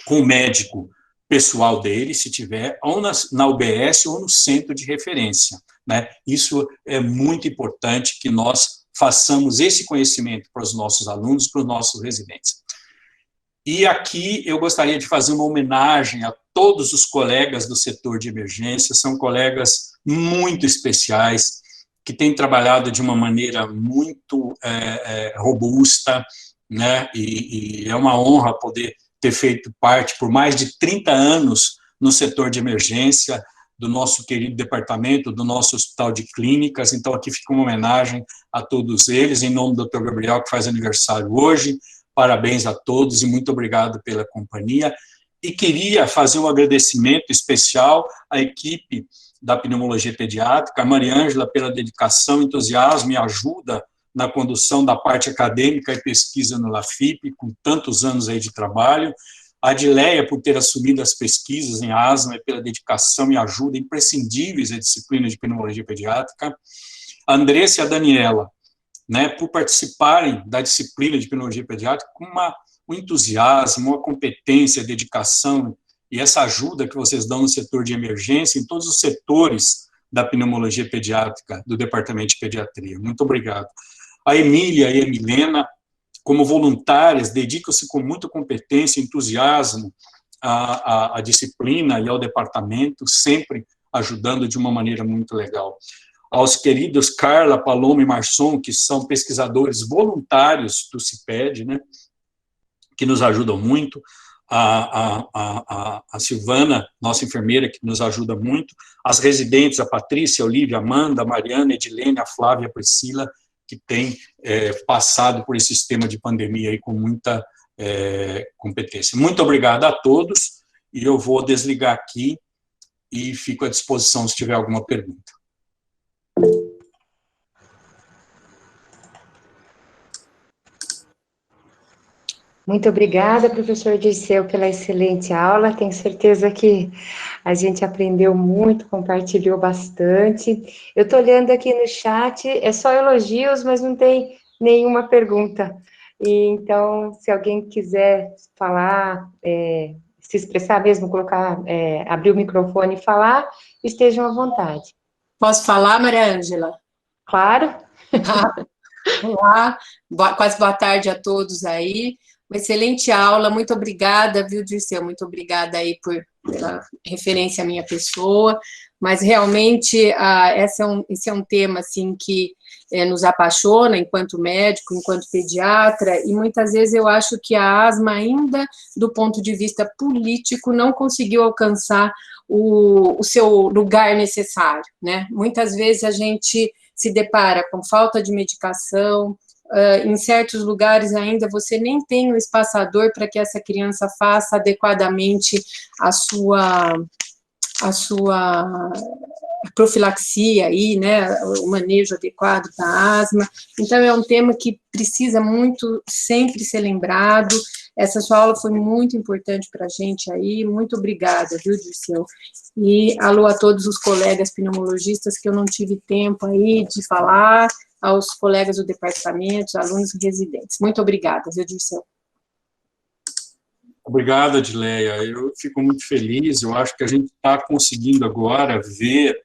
com o médico pessoal dele, se tiver, ou na UBS ou no centro de referência. Né? Isso é muito importante que nós façamos esse conhecimento para os nossos alunos, para os nossos residentes. E aqui eu gostaria de fazer uma homenagem a todos os colegas do setor de emergência, são colegas muito especiais, que têm trabalhado de uma maneira muito robusta, né? E é uma honra poder ter feito parte por mais de 30 anos no setor de emergência, do nosso querido departamento, do nosso hospital de clínicas. Então, aqui fica uma homenagem a todos eles, em nome do Dr. Gabriel, que faz aniversário hoje. Parabéns a todos e muito obrigado pela companhia. E queria fazer um agradecimento especial à equipe da pneumologia pediátrica, a Maria Ângela pela dedicação, entusiasmo e ajuda na condução da parte acadêmica e pesquisa no LAFIP, com tantos anos aí de trabalho, a Adileia por ter assumido as pesquisas em asma e pela dedicação e ajuda imprescindíveis à disciplina de pneumologia pediátrica, a Andressa e a Daniela, né, por participarem da disciplina de pneumologia pediátrica com um entusiasmo, uma competência, dedicação e essa ajuda que vocês dão no setor de emergência, em todos os setores da pneumologia pediátrica, do Departamento de Pediatria. Muito obrigado. A Emília e a Milena, como voluntárias, dedicam-se com muita competência e entusiasmo à disciplina e ao departamento, sempre ajudando de uma maneira muito legal. Aos queridos Carla, Paloma e Marçom, que são pesquisadores voluntários do CIPED, né, que nos ajudam muito, a Silvana, nossa enfermeira, que nos ajuda muito, as residentes, a Patrícia, a Olívia, a Amanda, a Mariana, a Edilene, a Flávia, a Priscila, que tem passado por esse sistema de pandemia aí com muita competência. Muito obrigado a todos, e eu vou desligar aqui e fico à disposição se tiver alguma pergunta. Muito obrigada, professor Dirceu, pela excelente aula. Tenho certeza que a gente aprendeu muito, compartilhou bastante. Eu estou olhando aqui no chat, é só elogios, mas não tem nenhuma pergunta. E, então, se alguém quiser falar, se expressar mesmo, colocar, abrir o microfone e falar, estejam à vontade. Posso falar, Maria Ângela? Claro. Olá, quase boa tarde a todos aí. Uma excelente aula, muito obrigada, viu, Dirceu? Muito obrigada aí pela referência à minha pessoa, mas realmente esse é um tema, assim, que nos apaixona enquanto médico, enquanto pediatra, e muitas vezes eu acho que a asma ainda, do ponto de vista político, não conseguiu alcançar o seu lugar necessário, né? Muitas vezes a gente se depara com falta de medicação, em certos lugares ainda você nem tem o espaçador para que essa criança faça adequadamente a sua profilaxia aí, né, o manejo adequado da asma. Então, é um tema que precisa muito sempre ser lembrado. Essa sua aula foi muito importante para a gente aí, muito obrigada, viu, Dirceu? E alô a todos os colegas pneumologistas que eu não tive tempo aí de falar, aos colegas do departamento, alunos e residentes. Muito obrigada, viu, Dirceu? Obrigado, Adileia. Eu fico muito feliz. Eu acho que a gente está conseguindo agora ver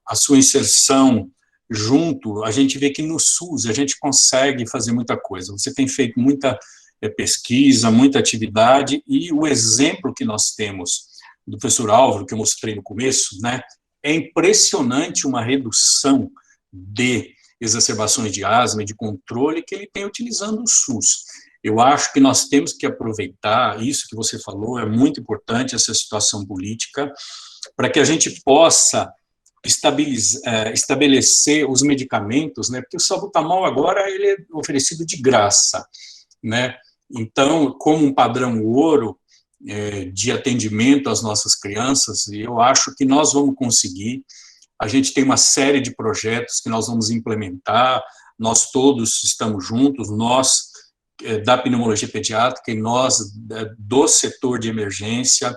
a sua inserção junto. A gente vê que no SUS a gente consegue fazer muita coisa. Você tem feito muita pesquisa, muita atividade, e o exemplo que nós temos do professor Álvaro, que eu mostrei no começo, né, é impressionante uma redução de exacerbações de asma e de controle que ele tem utilizando o SUS. Eu acho que nós temos que aproveitar isso que você falou, é muito importante essa situação política, para que a gente possa estabelecer os medicamentos, né, porque o salbutamol agora ele é oferecido de graça, né, então, como um padrão ouro de atendimento às nossas crianças, eu acho que nós vamos conseguir. A gente tem uma série de projetos que nós vamos implementar, nós todos estamos juntos, nós da pneumologia pediátrica e nós do setor de emergência.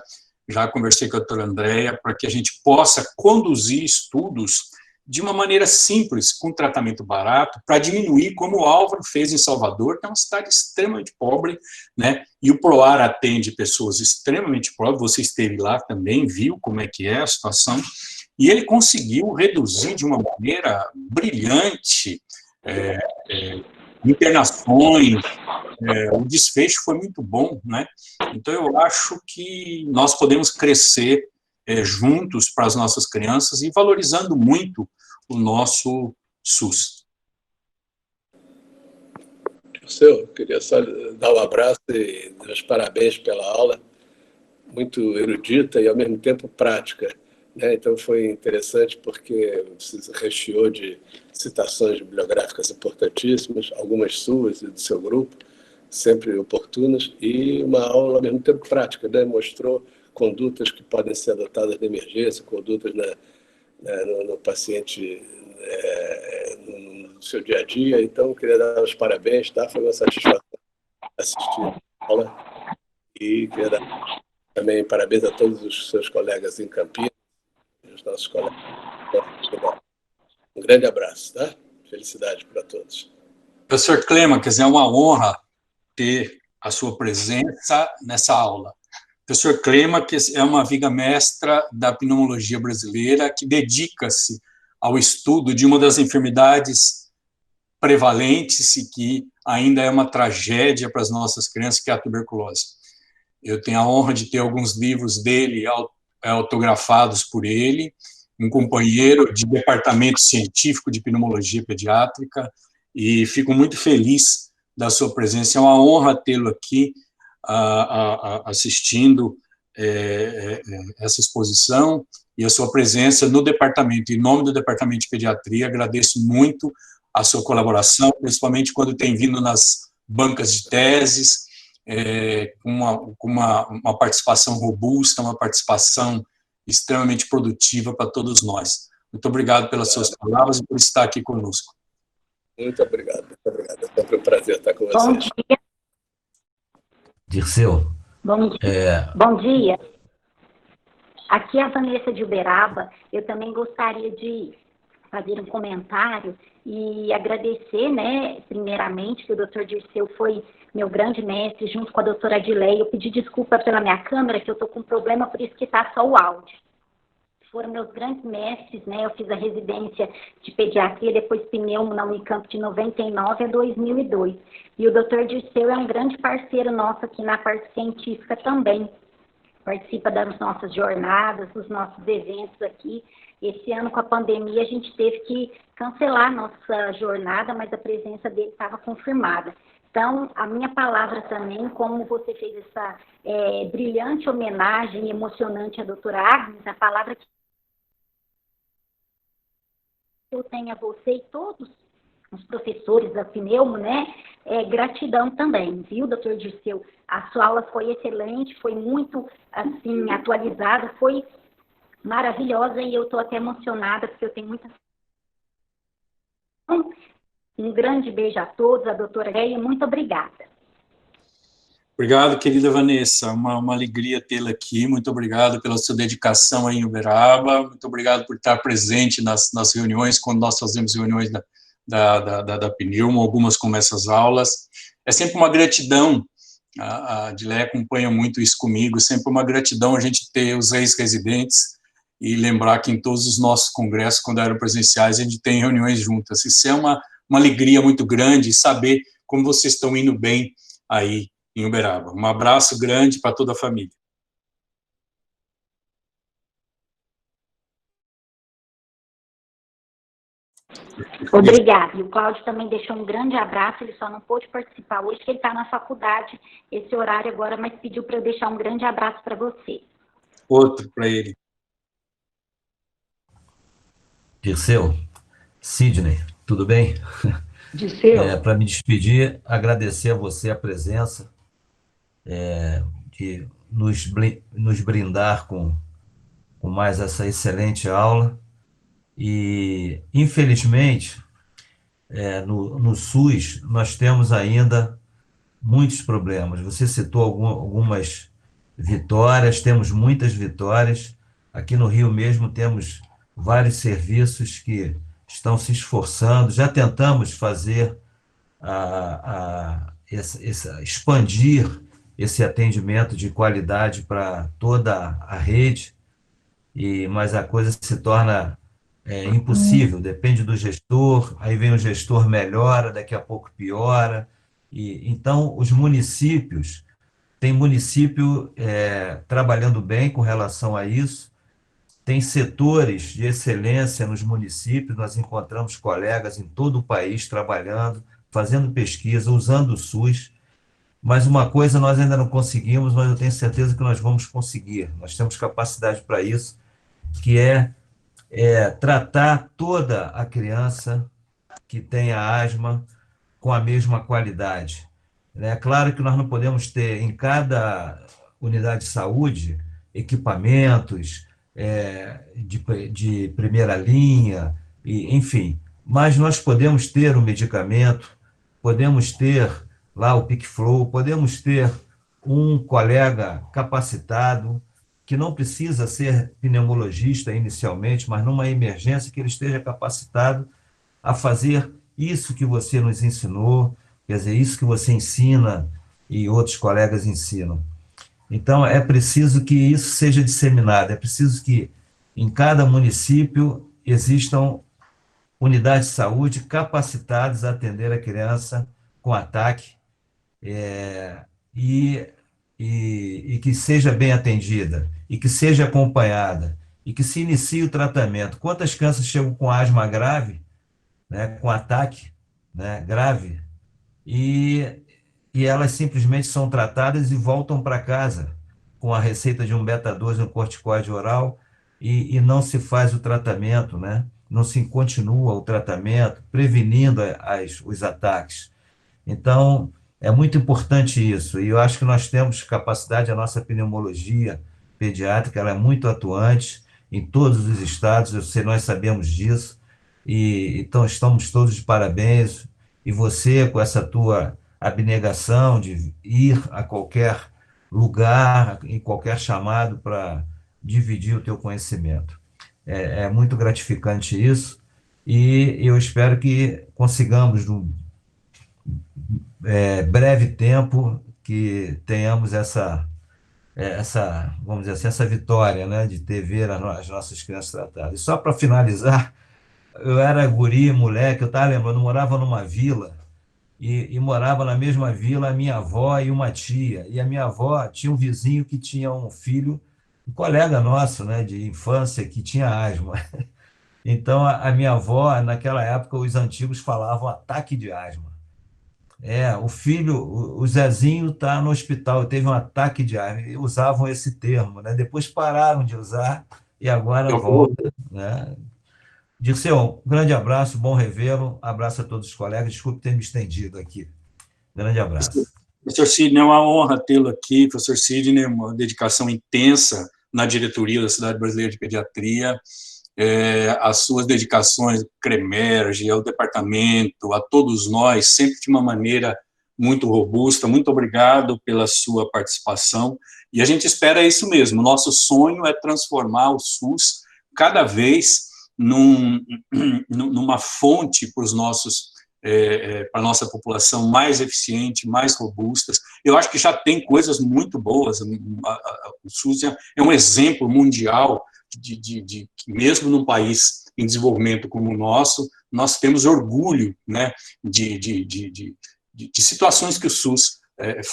Já conversei com a doutora Andréia para que a gente possa conduzir estudos de uma maneira simples, com tratamento barato, para diminuir, como o Álvaro fez em Salvador, que é uma cidade extremamente pobre, né? E o PROAR atende pessoas extremamente pobres, você esteve lá também, viu como é que é a situação, e ele conseguiu reduzir de uma maneira brilhante internações, o desfecho foi muito bom, né? Então, eu acho que nós podemos crescer juntos para as nossas crianças e valorizando muito o nosso SUS. Eu queria só dar um abraço e dar os parabéns pela aula, muito erudita e, ao mesmo tempo, prática, né? Então, foi interessante porque você recheou de citações bibliográficas importantíssimas, algumas suas e do seu grupo, sempre oportunas, e uma aula, ao mesmo tempo, prática, né? Mostrou condutas que podem ser adotadas na emergência, condutas no paciente, no seu dia a dia. Então, eu queria dar os parabéns, tá? Foi uma satisfação assistir a aula, e queria dar também parabéns a todos os seus colegas em Campinas, os nossos colegas. Um grande abraço, tá? Felicidade para todos. Professor Clêmaques, é uma honra ter a sua presença nessa aula. Professor Clêmaques é uma viga-mestra da pneumologia brasileira que dedica-se ao estudo de uma das enfermidades prevalentes e que ainda é uma tragédia para as nossas crianças, que é a tuberculose. Eu tenho a honra de ter alguns livros dele autografados por ele, um companheiro de departamento científico de pneumologia pediátrica, e fico muito feliz da sua presença. É uma honra tê-lo aqui assistindo essa exposição e a sua presença no departamento. Em nome do Departamento de Pediatria, agradeço muito a sua colaboração, principalmente quando tem vindo nas bancas de teses, uma participação robusta, uma participação extremamente produtiva para todos nós. Muito obrigado pelas suas palavras e por estar aqui conosco. Muito obrigado, muito obrigado. É sempre um prazer estar com vocês. Bom dia. Dirceu. Bom dia. Bom dia. Aqui é a Vanessa de Uberaba. Eu também gostaria de fazer um comentário e agradecer, né, primeiramente, que o Dr. Dirceu foi meu grande mestre, junto com a doutora Adileia. Eu pedi desculpa pela minha câmera, que eu estou com um problema, por isso que está só o áudio. Foram meus grandes mestres, né? Eu fiz a residência de pediatria, depois pneumo na Unicamp de 99 a 2002. E o Dr. Dirceu é um grande parceiro nosso aqui na parte científica também. Participa das nossas jornadas, dos nossos eventos aqui. Esse ano, com a pandemia, a gente teve que cancelar a nossa jornada, mas a presença dele estava confirmada. Então, a minha palavra também, como você fez essa brilhante homenagem emocionante à doutora Agnes, a palavra que eu tenho a você e todos os professores da Pneumo, né, gratidão também, viu, doutor Dirceu? A sua aula foi excelente, foi muito, assim, atualizada, foi maravilhosa e eu estou até emocionada, porque eu tenho muita... Um grande beijo a todos, a doutora Leia, muito obrigada. Obrigado, querida Vanessa, uma alegria tê-la aqui, muito obrigado pela sua dedicação aí em Uberaba, muito obrigado por estar presente nas reuniões, quando nós fazemos reuniões da Pneumo, algumas como essas aulas. É sempre uma gratidão, a Adileia acompanha muito isso comigo, sempre uma gratidão a gente ter os ex-residentes e lembrar que em todos os nossos congressos, quando eram presenciais, a gente tem reuniões juntas. Isso é uma alegria muito grande, saber como vocês estão indo bem aí em Uberaba. Um abraço grande para toda a família. Obrigada. E o Cláudio também deixou um grande abraço, ele só não pôde participar hoje, porque ele está na faculdade, esse horário agora, mas pediu para eu deixar um grande abraço para você. Outro para ele. Dirceu, Sidney, tudo bem? Dirceu. Para me despedir, agradecer a você a presença, de nos brindar com mais essa excelente aula. E, infelizmente, no SUS, nós temos ainda muitos problemas. Você citou algumas vitórias, temos muitas vitórias. Aqui no Rio mesmo temos vários serviços que estão se esforçando. Já tentamos fazer, expandir esse atendimento de qualidade para toda a rede, mas a coisa se torna impossível, depende do gestor, aí vem o gestor, melhora, daqui a pouco piora. Então, os municípios, tem município trabalhando bem com relação a isso, tem setores de excelência nos municípios, nós encontramos colegas em todo o país trabalhando, fazendo pesquisa, usando o SUS, mas uma coisa nós ainda não conseguimos, mas eu tenho certeza que nós vamos conseguir, nós temos capacidade para isso, que é tratar toda a criança que tenha asma com a mesma qualidade. É claro que nós não podemos ter em cada unidade de saúde equipamentos de primeira linha, enfim, mas nós podemos ter o medicamento, podemos ter lá o PicFlow, podemos ter um colega capacitado, que não precisa ser pneumologista inicialmente, mas numa emergência que ele esteja capacitado a fazer isso que você nos ensinou, quer dizer, isso que você ensina e outros colegas ensinam. Então, é preciso que isso seja disseminado, é preciso que em cada município existam unidades de saúde capacitadas a atender a criança com ataque e que seja bem atendida, e que seja acompanhada, e que se inicie o tratamento. Quantas crianças chegam com asma grave, né, com ataque, né, grave, e elas simplesmente são tratadas e voltam para casa com a receita de um beta-2 e um corticoide oral, e não se faz o tratamento, né, não se continua o tratamento, prevenindo os ataques. Então, É muito importante isso, e eu acho que nós temos capacidade, a nossa pneumologia pediátrica, ela é muito atuante em todos os estados, eu sei, nós sabemos disso, e então estamos todos de parabéns, e você, com essa tua abnegação de ir a qualquer lugar, em qualquer chamado para dividir o teu conhecimento. É muito gratificante isso, e eu espero que consigamos, num breve tempo, que tenhamos vamos dizer assim, essa vitória, né, de ter ver as nossas crianças tratadas. E só para finalizar, eu era guri, moleque, eu estava lembrando, eu morava numa vila, e morava na mesma vila a minha avó e uma tia. E a minha avó tinha um vizinho que tinha um filho, um colega nosso, né, de infância, que tinha asma. Então, a minha avó, naquela época, os antigos falavam ataque de asma. O filho, o Zezinho está no hospital, teve um ataque de asma. E usavam esse termo, né? Depois pararam de usar e agora volta, né? Dirceu, um grande abraço, bom revê-lo, abraço a todos os colegas, desculpe ter me estendido aqui. Grande abraço. Professor Sidney, é uma honra tê-lo aqui. Professor Sidney, uma dedicação intensa na diretoria da Sociedade Brasileira de Pediatria, as suas dedicações ao CREMERGE, ao departamento, a todos nós, sempre de uma maneira muito robusta. Muito obrigado pela sua participação, e a gente espera isso mesmo. Nosso sonho é transformar o SUS cada vez numa fonte para os nossos para a nossa população mais eficiente, mais robustas. Eu acho que já tem coisas muito boas. O SUS é um exemplo mundial de que, mesmo num país em desenvolvimento como o nosso, nós temos orgulho, né, de situações que o SUS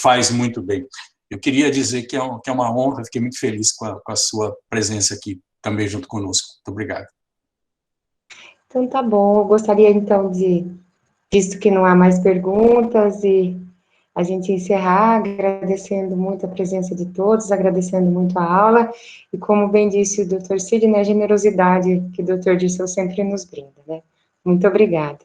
faz muito bem. Eu queria dizer que é uma honra, fiquei muito feliz com a sua presença aqui também junto conosco. Muito obrigado. Então, tá bom. Eu gostaria, então, visto que não há mais perguntas, e a gente encerrar agradecendo muito a presença de todos, agradecendo muito a aula, e como bem disse o Dr. Sidney, a generosidade que o Dr. Dirceu sempre nos brinda, né? Muito obrigada.